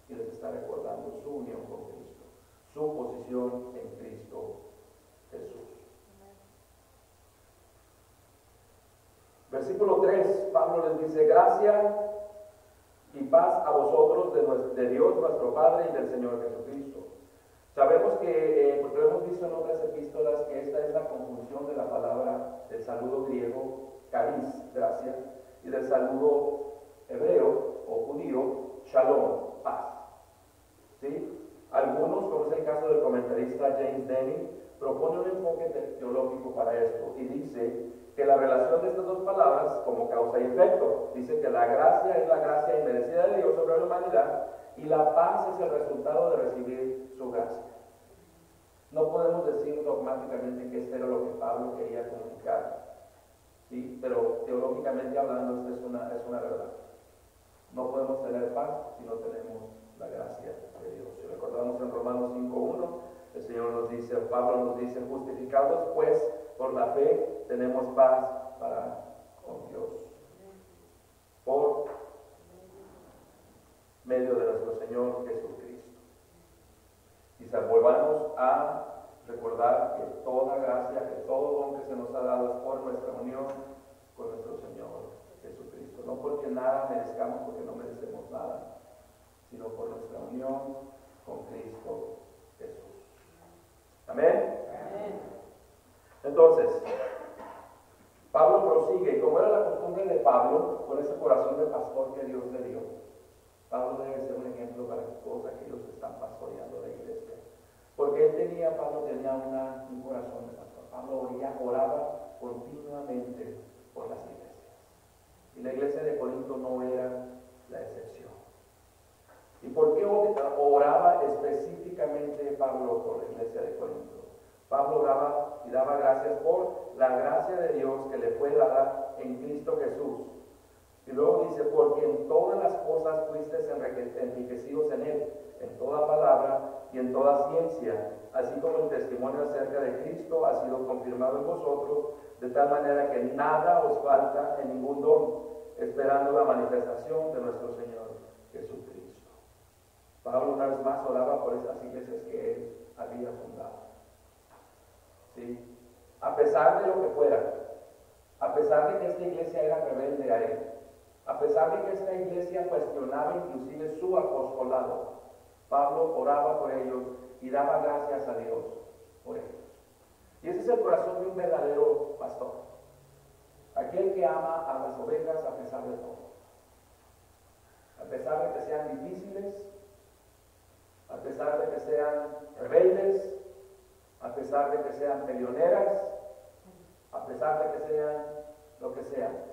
y les está recordando su unión con Cristo, su posición en Cristo Jesús. Versículo 3, Pablo les dice, gracia y paz a vosotros de Dios nuestro Padre y del Señor Jesucristo. Sabemos que, porque lo hemos visto en otras epístolas, que esta es la conjunción de la palabra del saludo griego, caris, gracia, y del saludo hebreo o judío, shalom, paz. ¿Sí? Algunos, como es el caso del comentarista James Denny, propone un enfoque teológico para esto y dice que la relación de estas dos palabras como causa y efecto. Dice que la gracia es la gracia inmerecida de Dios sobre la humanidad y la paz es el resultado de recibir su gracia. No podemos decir dogmáticamente que esto era lo que Pablo quería comunicar, ¿sí? Pero teológicamente hablando esta es una verdad. No podemos tener paz si no tenemos la gracia de Dios. Si recordamos en Romanos 5:1, el Señor nos dice, Pablo nos dice, justificados pues por la fe tenemos paz para con Dios por medio de nuestro Señor Jesucristo. Y volvamos a recordar que toda gracia, que todo don que se nos ha dado es por nuestra unión con nuestro Señor Jesucristo. No porque nada merezcamos, porque no merecemos nada, sino por nuestra unión con Cristo Jesús. Amén. Amén. Entonces, Pablo prosigue, y como era la costumbre de Pablo, con ese corazón de pastor que Dios le dio, Pablo debe ser un ejemplo para todos aquellos que están pastoreando la iglesia. Porque Pablo tenía un corazón de pastor. Pablo oraba continuamente por las iglesias. Y la iglesia de Corinto no era la excepción. ¿Y por qué oraba específicamente Pablo por la iglesia de Corinto? Pablo oraba y daba gracias por la gracia de Dios que le fue dada en Cristo Jesús. Y luego dice, porque en todas las cosas fuisteis enriquecidos en Él, en toda palabra y en toda ciencia, así como el testimonio acerca de Cristo ha sido confirmado en vosotros, de tal manera que nada os falta en ningún don, esperando la manifestación de nuestro Señor Jesucristo. Pablo una vez más oraba por estas iglesias que él había fundado. ¿Sí? A pesar de lo que fuera, a pesar de que esta iglesia era rebelde a él, a pesar de que esta iglesia cuestionaba inclusive su apostolado, Pablo oraba por ellos y daba gracias a Dios por ellos. Y ese es el corazón de un verdadero pastor. Aquel que ama a las ovejas a pesar de todo. A pesar de que sean difíciles, a pesar de que sean rebeldes, a pesar de que sean peleoneras, a pesar de que sean lo que sean.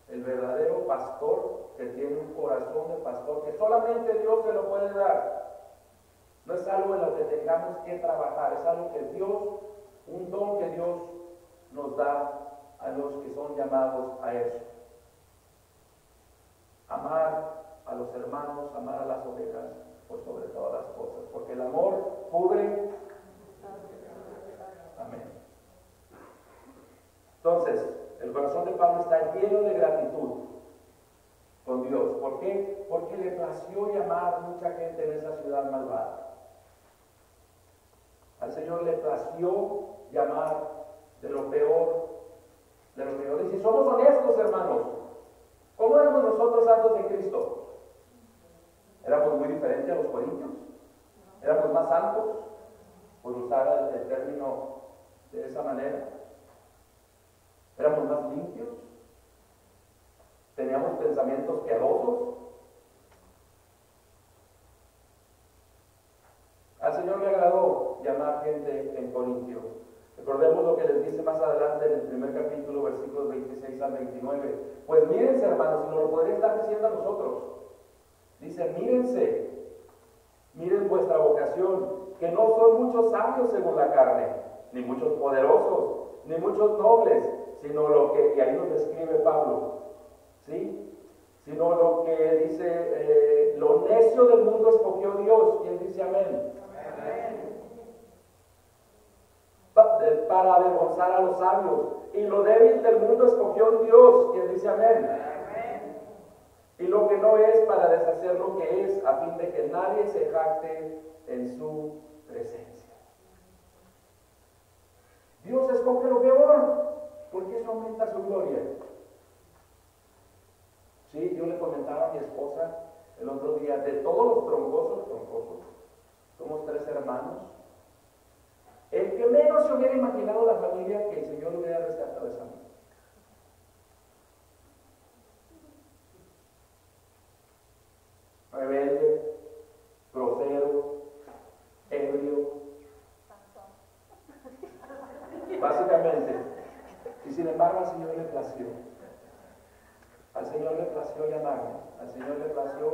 El verdadero pastor que tiene un corazón de pastor que solamente Dios se lo puede dar. No es algo en lo que tengamos que trabajar, es algo que Dios, un don que Dios nos da a los que son llamados a eso. Amar a los hermanos, amar a las ovejas por sobre todas las cosas, porque el amor cubre. Amén. Entonces, el corazón de Pablo está lleno de gratitud con Dios. ¿Por qué? Porque le plació llamar mucha gente en esa ciudad malvada. Al Señor le plació llamar de lo peor, de lo peor. Y si somos honestos, hermanos, ¿cómo éramos nosotros antes de Cristo? ¿Éramos muy diferentes a los corintios? ¿Éramos más santos? Por usar el término de esa manera. ¿Éramos más limpios? ¿Teníamos pensamientos piadosos? Al Señor le agradó llamar gente en Corintio. Recordemos lo que les dice más adelante en el primer capítulo, versículos 26 al 29. Pues mírense, hermanos, y nos lo podría estar diciendo a nosotros. Dice, mírense, miren vuestra vocación, que no son muchos sabios según la carne, ni muchos poderosos, ni muchos nobles, sino lo que, y ahí nos describe Pablo, ¿sí? Sino lo que dice, lo necio del mundo escogió Dios. ¿Quién dice amén? Amén. Para avergonzar a los sabios, y lo débil del mundo escogió Dios. ¿Quién dice amén? Amén. Y lo que no es, para deshacer lo que es, a fin de que nadie se jacte en su presencia. Dios escoge lo peor, porque eso aumenta su gloria. Sí, yo le comentaba a mi esposa el otro día, de todos los troncosos, somos 3 hermanos. El que menos se hubiera imaginado la familia que el Señor hubiera rescatado esa familia. Rebelde, grosero, ebrio, básicamente. Y sin embargo al Señor le plació. Al Señor le plació llamarme. Al Señor le plació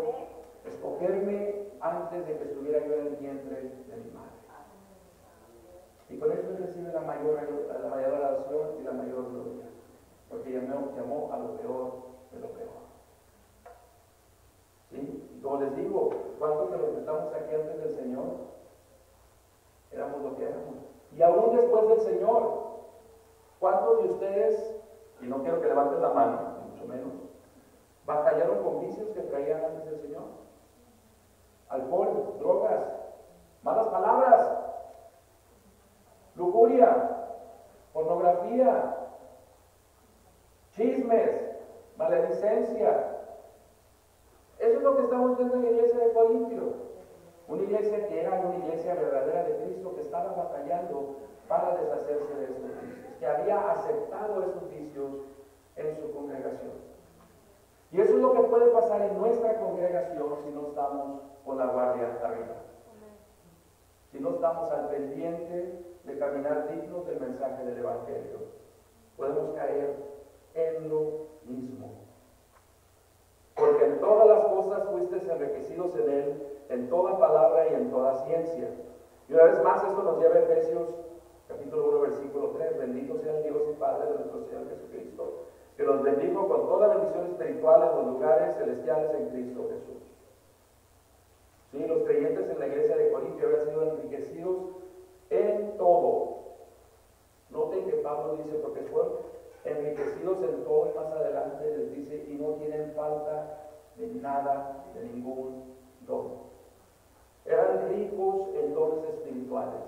escogerme antes de que estuviera yo en el vientre de mi madre. Y con eso Él recibe la mayor adoración y la mayor gloria. Porque llamó a lo peor de lo peor. ¿Sí? Y como les digo, ¿cuántos de los que estamos aquí antes del Señor éramos lo que éramos? Y aún después del Señor, ¿cuántos de ustedes, y no quiero que levanten la mano, ni mucho menos, batallaron con vicios que traían antes del Señor? Alcohol, drogas, malas palabras, lujuria, pornografía, chismes, maledicencia. Eso es lo que estamos viendo en la iglesia de Corintio. Una iglesia que era una iglesia verdadera de Cristo, que estaba batallando para deshacerse de estos vicios, que había aceptado esos vicios en su congregación. Y eso es lo que puede pasar en nuestra congregación si no estamos con la guardia arriba. Si no estamos al pendiente de caminar dignos del mensaje del Evangelio, podemos caer en lo mismo. Porque en todas las cosas fuisteis enriquecidos en Él, en toda palabra y en toda ciencia. Y una vez más esto nos lleva a Efesios capítulo 1 versículo 3. Bendito sea el Dios y Padre de nuestro Señor Jesucristo, que nos bendijo con toda bendición espiritual en los lugares celestiales en Cristo Jesús. Sí, los creyentes en la iglesia de Corintio habían sido enriquecidos en todo. Noten que Pablo dice, porque fueron enriquecidos en todo, y más adelante les dice, y no tienen falta de nada, de ningún don. Eran ricos en dones espirituales.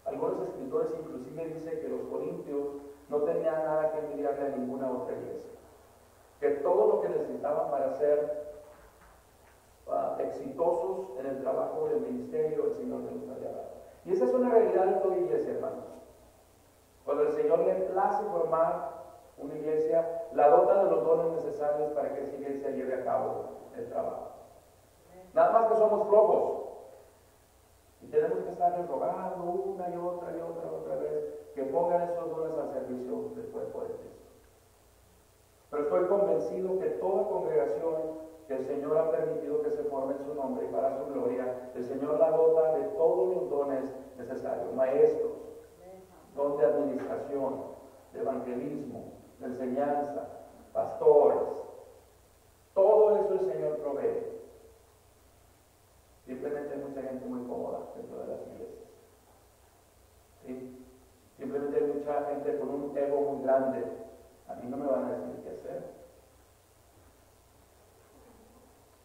Algunos escritores inclusive dicen que los corintios no tenían nada que envidiarle a ninguna otra iglesia, que todo lo que necesitaban para ser exitosos en el trabajo del ministerio, el Señor les había dado. Y esa es una realidad de toda iglesia, hermanos. Cuando el Señor le place formar una iglesia, la dota de los dones necesarios para que esa iglesia lleve a cabo el trabajo. Nada más que somos flojos y tenemos que estar rogando una y otra vez que pongan esos dones al servicio del cuerpo de Cristo. Pero estoy convencido que toda congregación que el Señor ha permitido que se forme en su nombre y para su gloria, el Señor la dota de todos los dones necesarios: maestros, don de administración, de evangelismo, de enseñanza, pastores. Todo eso el Señor provee. Simplemente hay mucha gente muy cómoda dentro de las iglesias. ¿Sí? Simplemente hay mucha gente con un ego muy grande. A mí no me van a decir qué hacer.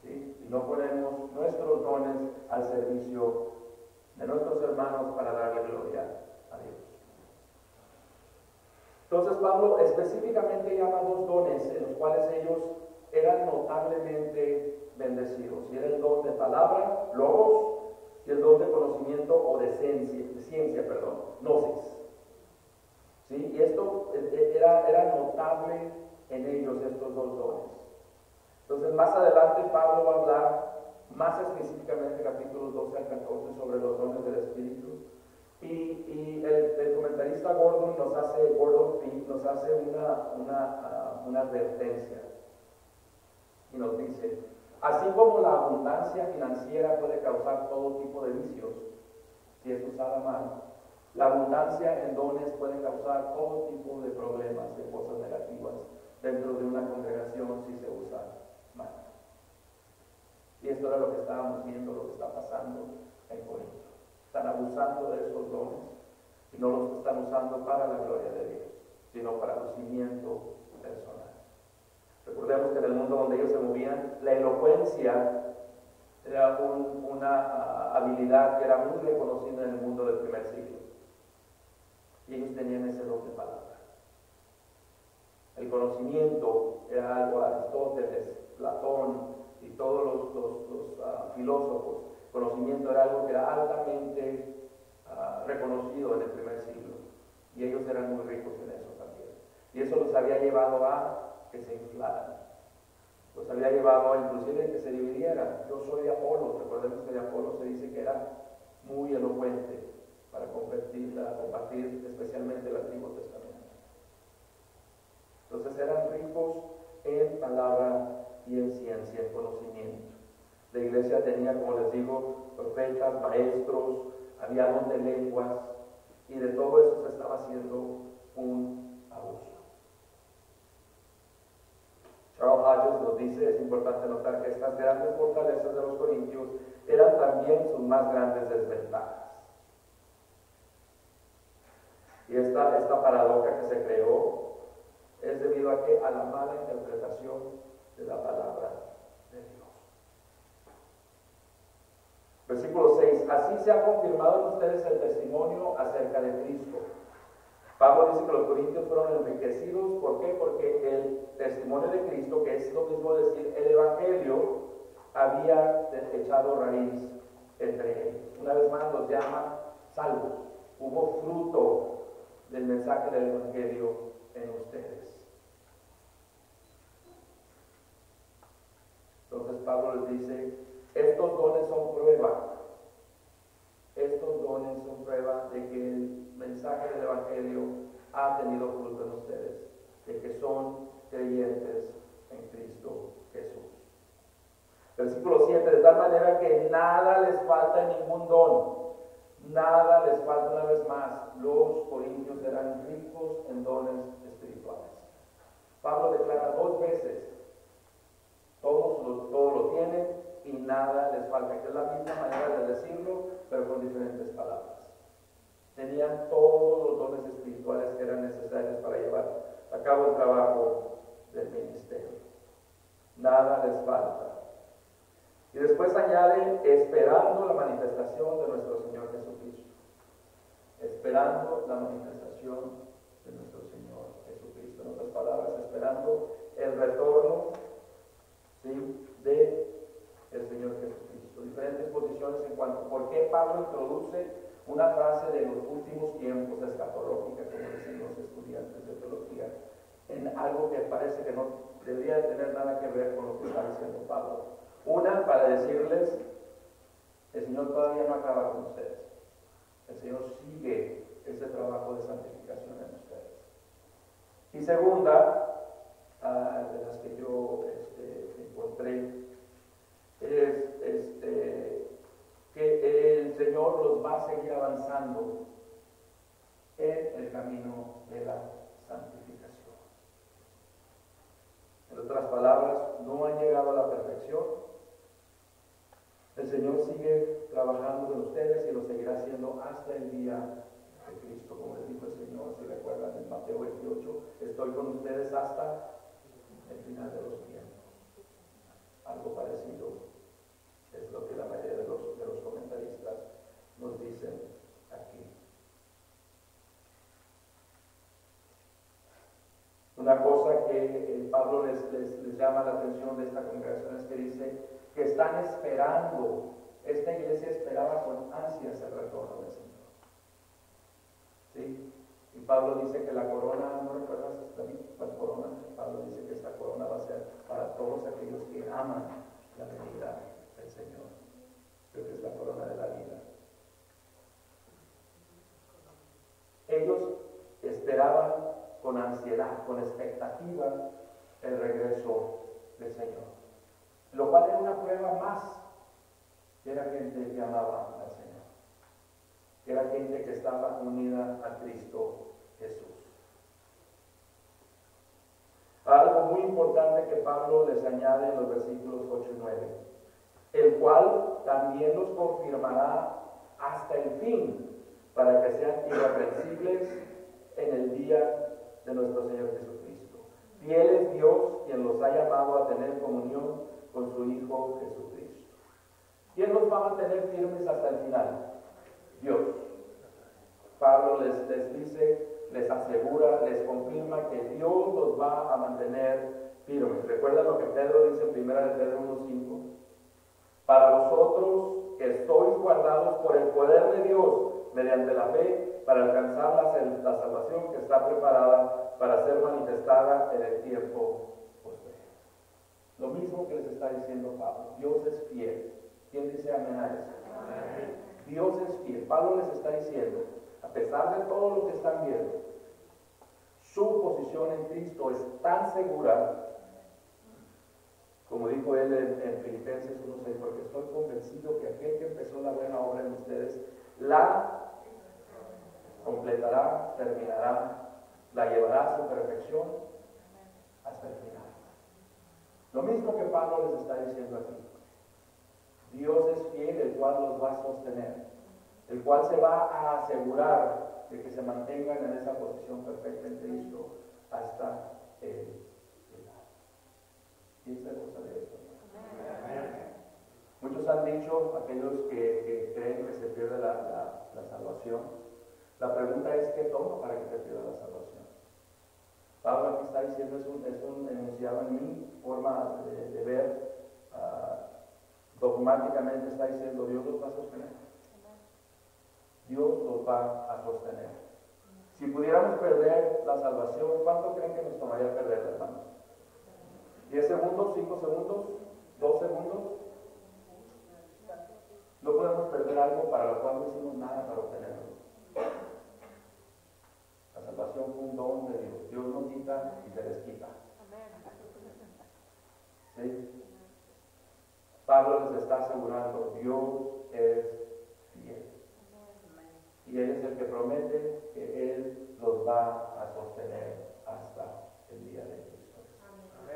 ¿Sí? Y no ponemos nuestros dones al servicio de nuestros hermanos para darle gloria a Dios. Entonces Pablo específicamente llama 2 dones en los cuales ellos eran notablemente bendecidos. Y era el don de palabra, logos, y el don de conocimiento o de ciencia, gnosis. ¿Sí? Y esto era notable en ellos, estos 2 dones. Entonces más adelante Pablo va a hablar más específicamente, capítulos 12 al 14, sobre los dones del Espíritu. Y el comentarista Gordon Fee nos hace una advertencia y nos dice, así como la abundancia financiera puede causar todo tipo de vicios, si es usada mal, la abundancia en dones puede causar todo tipo de problemas, de cosas negativas dentro de una congregación si se usa mal. Y esto era lo que estábamos viendo, lo que está pasando en Corinto. Están abusando de esos dones y no los están usando para la gloria de Dios, sino para lucimiento personal. Recordemos que en el mundo donde ellos se movían, la elocuencia era una habilidad que era muy reconocida en el mundo del primer siglo. Y ellos tenían ese don de palabra. El conocimiento era algo, Aristóteles, Platón y todos los filósofos, conocimiento era algo que era altamente reconocido en el primer siglo. Y ellos eran muy ricos en eso también. Y eso los había llevado a que se inflaran. Los había llevado inclusive que se dividieran. Yo soy de Apolo, recordemos que de Apolo se dice que era muy elocuente para compartir especialmente el Antiguo Testamento. Entonces eran ricos en palabra y en ciencia, en conocimiento. La iglesia tenía, como les digo, profetas, maestros, había don de lenguas, y de todo eso se estaba haciendo un abuso. Charles Hodges nos dice, es importante notar que estas grandes fortalezas de los corintios eran también sus más grandes desventajas. Y esta paradoja que se creó es debido a que a la mala interpretación de la palabra de Dios. Versículo 6, así se ha confirmado en ustedes el testimonio acerca de Cristo. Pablo dice que los corintios fueron enriquecidos, ¿por qué? Porque el testimonio de Cristo, que es lo mismo decir el Evangelio, había echado raíz entre ellos. Una vez más los llama salvos. Hubo fruto del mensaje del Evangelio en ustedes. Entonces Pablo les dice, estos dones son prueba. Estos dones son prueba de que el mensaje del Evangelio ha tenido fruto en ustedes, de que son creyentes en Cristo Jesús. Versículo 7, de tal manera que nada les falta en ningún don. Nada les falta. Una vez más, los corintios eran ricos en dones espirituales. Pablo declara 2 veces, todos lo tienen y nada les falta, que es la misma manera de decirlo, pero con diferentes palabras. Tenían todos los dones espirituales que eran necesarios para llevar a cabo el trabajo del ministerio. Nada les falta. Y después añaden, esperando la manifestación de nuestro Señor Jesucristo. Esperando la manifestación de nuestro Señor Jesucristo. En otras palabras, esperando el retorno, ¿sí?, de el Señor Jesucristo. Diferentes posiciones en cuanto a por qué Pablo introduce una frase de los últimos tiempos, escatológica, como dicen los estudiantes de teología, en algo que parece que no debería tener nada que ver con lo que está diciendo Pablo. Una, para decirles, el Señor todavía no acaba con ustedes. El Señor sigue ese trabajo de santificación en ustedes. Y segunda, de las que yo encontré, es que el Señor los va a seguir avanzando en el camino de la santificación. En otras palabras, no han llegado a la perfección. El Señor sigue trabajando con ustedes y lo seguirá haciendo hasta el día de Cristo. Como les dijo el Señor, si recuerdan en Mateo 28, estoy con ustedes hasta el final de los tiempos. Algo parecido es lo que la mayoría de los comentaristas nos dicen aquí. Una cosa que Pablo les llama la atención de esta congregación es que dice que están esperando, esta iglesia esperaba con ansias el retorno del Señor. ¿Sí? Y Pablo dice que la corona, ¿no recuerdas la corona? Pablo dice que esta corona va a ser para todos aquellos que aman la venida del Señor. Creo que es la corona de la vida. con ansiedad, con expectativa, el regreso del Señor. Lo cual era una prueba más que era gente que amaba al Señor, que era gente que estaba unida a Cristo Jesús. Algo muy importante que Pablo les añade en los versículos 8 y 9, el cual también los confirmará hasta el fin, para que sean irreprensibles en el día de nuestro Señor Jesucristo. Fiel es Dios, quien los ha llamado a tener comunión con su Hijo Jesucristo. ¿Quién los va a mantener firmes hasta el final? Dios. Pablo les dice, les asegura, les confirma que Dios los va a mantener firmes. ¿Recuerdan lo que Pedro dice en 1 Pedro 1:5? Para vosotros que sois guardados por el poder de Dios mediante la fe para alcanzar la salvación que está preparada para ser manifestada en el tiempo posterior. Lo mismo que les está diciendo Pablo. Dios es fiel. ¿Quién dice amén a eso? Amén. Dios es fiel. Pablo les está diciendo, a pesar de todo lo que están viendo, su posición en Cristo es tan segura, como dijo él en Filipenses 1:6, porque estoy convencido que aquel que empezó la buena obra en ustedes, la completará, terminará, la llevará a su perfección hasta el final. Lo mismo que Pablo les está diciendo aquí. Dios es fiel, el cual los va a sostener, el cual se va a asegurar de que se mantengan en esa posición perfecta en Cristo hasta el final. ¿Quién se goza de esto? Muchos han dicho, aquellos que creen que se pierde la salvación, la pregunta es: ¿qué toma para que se pierda la salvación? Pablo aquí está diciendo, es un enunciado en mi forma de ver, dogmáticamente está diciendo: Dios los va a sostener. Dios los va a sostener. Si pudiéramos perder la salvación, ¿cuánto creen que nos tomaría perderla, hermanos? ¿10 segundos? ¿5 segundos? ¿2 segundos? No podemos perder algo para lo cual no hicimos nada para obtenerlo. La salvación fue un don de Dios. Dios no quita y se les quita. ¿Sí? Pablo les está asegurando, Dios es fiel. Y Él es el que promete que Él los va a sostener hasta el día de Cristo.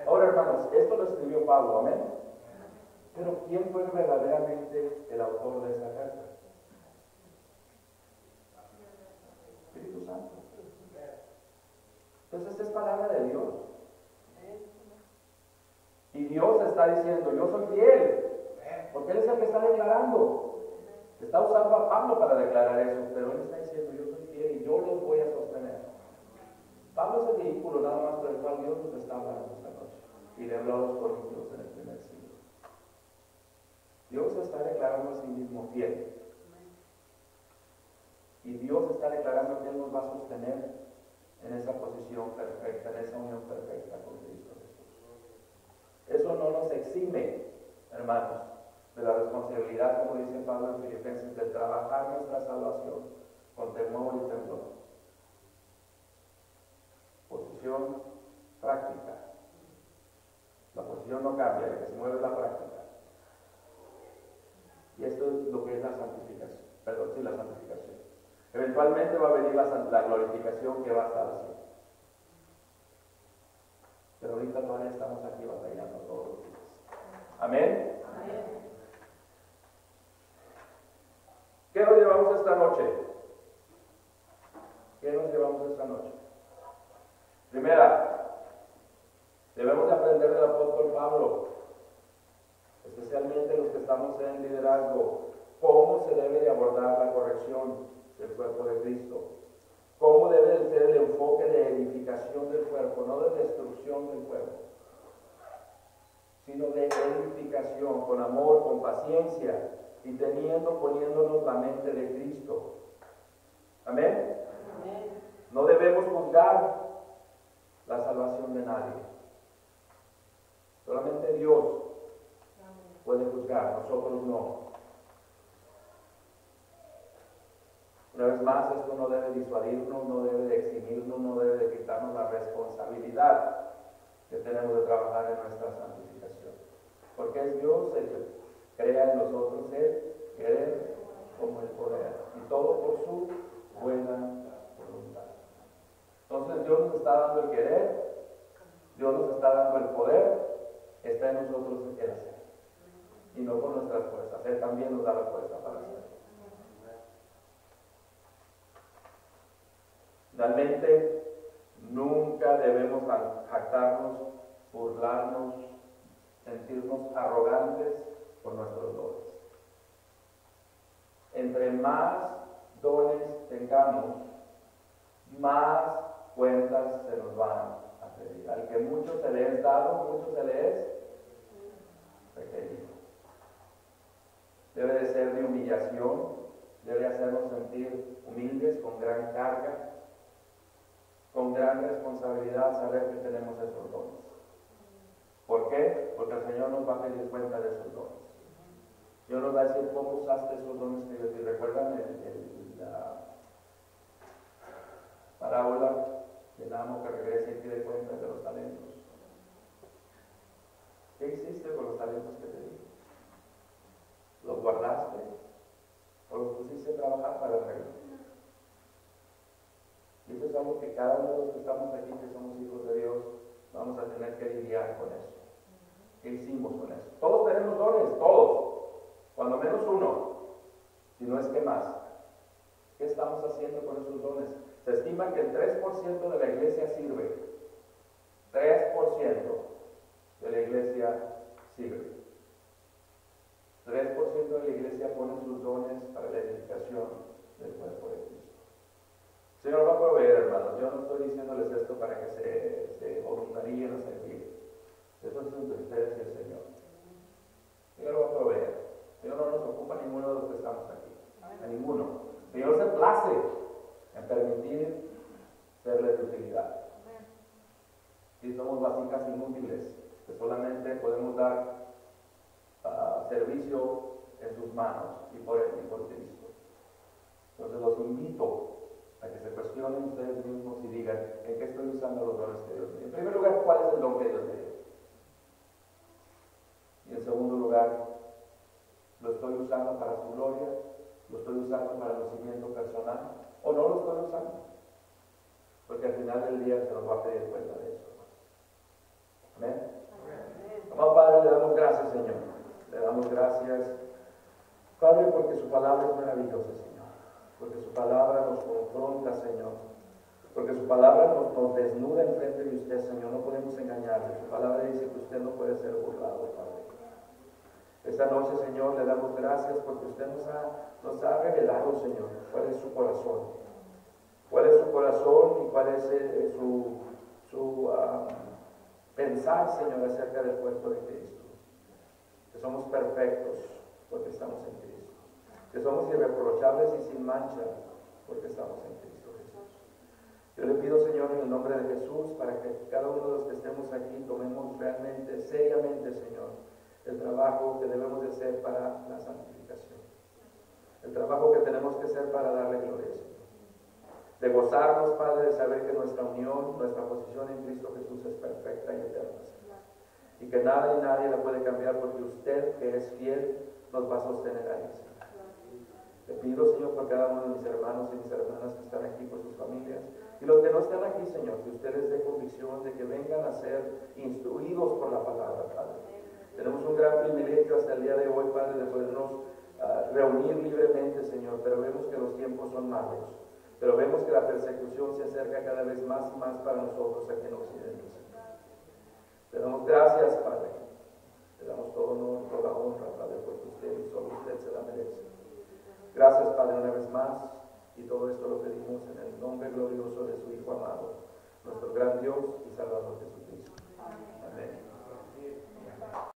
Ahora, hermanos, esto lo escribió Pablo, amén. Pero ¿quién fue verdaderamente el autor de esa carta? Espíritu Santo. Entonces esta es palabra de Dios. Y Dios está diciendo: yo soy fiel, porque Él es el que está declarando. Está usando a Pablo para declarar eso, pero Él está diciendo: yo soy fiel y yo los voy a sostener. Pablo es el vehículo nada más por el cual Dios nos está hablando esta noche. Y le habló a los corintios en el primer siglo. Dios está declarando a sí mismo fiel. Y Dios está declarando que Él nos va a sostener en esa posición perfecta, en esa unión perfecta con Cristo Jesús. Eso no nos exime, hermanos, de la responsabilidad, como dice Pablo en Filipenses, de trabajar nuestra salvación con temor y temblor. Posición práctica. La posición no cambia, lo que se mueve es la práctica. Y esto es lo que es la santificación. La santificación. Eventualmente va a venir la glorificación que va a estar así. Pero ahorita todavía estamos aquí batallando todos los días. Amén. Amén. ¿Qué nos llevamos esta noche? ¿Qué nos llevamos esta noche? Primera, debemos de aprender del apóstol Pablo, especialmente los que estamos en liderazgo, cómo se debe de abordar la corrección del cuerpo de Cristo, cómo debe de ser el enfoque de edificación del cuerpo, no de destrucción del cuerpo, sino de edificación, con amor, con paciencia, y poniéndonos la mente de Cristo. Amén. Amén. No debemos juzgar la salvación de nadie. Solamente Dios puede juzgar, nosotros no. Una vez más, esto no debe disuadirnos, no debe de eximirnos, no debe de quitarnos quitarnos la responsabilidad que tenemos de trabajar en nuestra santificación. Porque es Dios el que crea en nosotros el querer como el poder, y todo por su buena voluntad. Entonces Dios nos está dando el querer, Dios nos está dando el poder, está en nosotros el hacer, y no con nuestras fuerzas. Él también nos da la fuerza para hacerlo. Finalmente, nunca debemos jactarnos, burlarnos, sentirnos arrogantes por nuestros dones. Entre más dones tengamos, más cuentas se nos van a pedir. Al que mucho se le es dado, mucho se le es requerido. Debe de ser de humillación, debe hacernos sentir humildes, con gran carga, con gran responsabilidad, saber que tenemos esos dones. ¿Por qué? Porque el Señor nos va a pedir cuenta de esos dones. Dios nos va a decir cómo usaste esos dones que Dios te. ¿Recuerdan la parábola del amo que regresa y pide cuenta de los talentos? ¿Qué hiciste con los talentos que te di? ¿Los guardaste o los pusiste a trabajar para el reino? Y eso es algo que cada uno de los que estamos aquí, que somos hijos de Dios, vamos a tener que lidiar con eso. ¿Qué hicimos con eso? Todos tenemos dones, todos. Cuando menos uno, si no es que más. ¿Qué estamos haciendo con esos dones? Se estima que el 3% de la iglesia sirve. 3% de la iglesia sirve. 3% de la iglesia pone sus dones para la edificación del cuerpo de Cristo. El Señor va a proveer, hermanos. Yo no estoy diciéndoles esto para que se voluntarien a servir. Eso es entre ustedes y el Señor. El Señor va a proveer. El Señor no nos ocupa a ninguno de los que estamos aquí. A ninguno. El Señor se place en permitir serles de utilidad. Si somos vasijas inútiles, que solamente podemos dar servicio en sus manos y por Él y por Cristo. Entonces los invito a que se cuestionen ustedes mismos y digan, ¿en qué estoy usando los dones que Dios me dio? En primer lugar, ¿cuál es el don que Dios me dio? Y en segundo lugar, ¿lo estoy usando para su gloria? ¿Lo estoy usando para lucimiento personal? ¿O no lo estoy usando? Porque al final del día se nos va a pedir cuenta de eso. ¿Amén? Amado Padre, le damos gracias, Señor. Le damos gracias, Padre, porque su palabra es maravillosa, Señor. Porque su palabra nos confronta, Señor. Porque su palabra nos desnuda en frente de usted, Señor. No podemos engañarle. Su palabra dice que usted no puede ser burlado, Padre. Esta noche, Señor, le damos gracias porque usted nos ha revelado, Señor, cuál es su corazón. Cuál es su corazón y cuál es su pensar, Señor, acerca del cuerpo de Cristo. Que somos perfectos porque estamos en Cristo. Que somos irreprochables y sin mancha porque estamos en Cristo Jesús. Yo le pido, Señor, en el nombre de Jesús, para que cada uno de los que estemos aquí tomemos realmente, seriamente, Señor, el trabajo que debemos de hacer para la santificación. El trabajo que tenemos que hacer para darle gloria, Señor. De gozarnos, Padre, de saber que nuestra unión, nuestra posición en Cristo Jesús es perfecta y eterna, Señor. Y que nada y nadie la puede cambiar porque usted, que es fiel, nos va a sostener ahí, Señor. Te pido, Señor, por cada uno de mis hermanos y mis hermanas que están aquí, por sus familias, y los que no están aquí, Señor, que ustedes den convicción de que vengan a ser instruidos por la palabra, Padre. Tenemos un gran privilegio hasta el día de hoy, Padre, de podernos reunir libremente, Señor, pero vemos que los tiempos son malos. Pero vemos que la persecución se acerca cada vez más y más para nosotros aquí en Occidente, Señor. Te damos gracias, Padre. Te damos todo honor, toda honra, Padre, porque usted y solo usted se la merece. Gracias, Padre, una vez más. Y todo esto lo pedimos en el nombre glorioso de su Hijo amado, nuestro gran Dios y Salvador Jesucristo. Amén.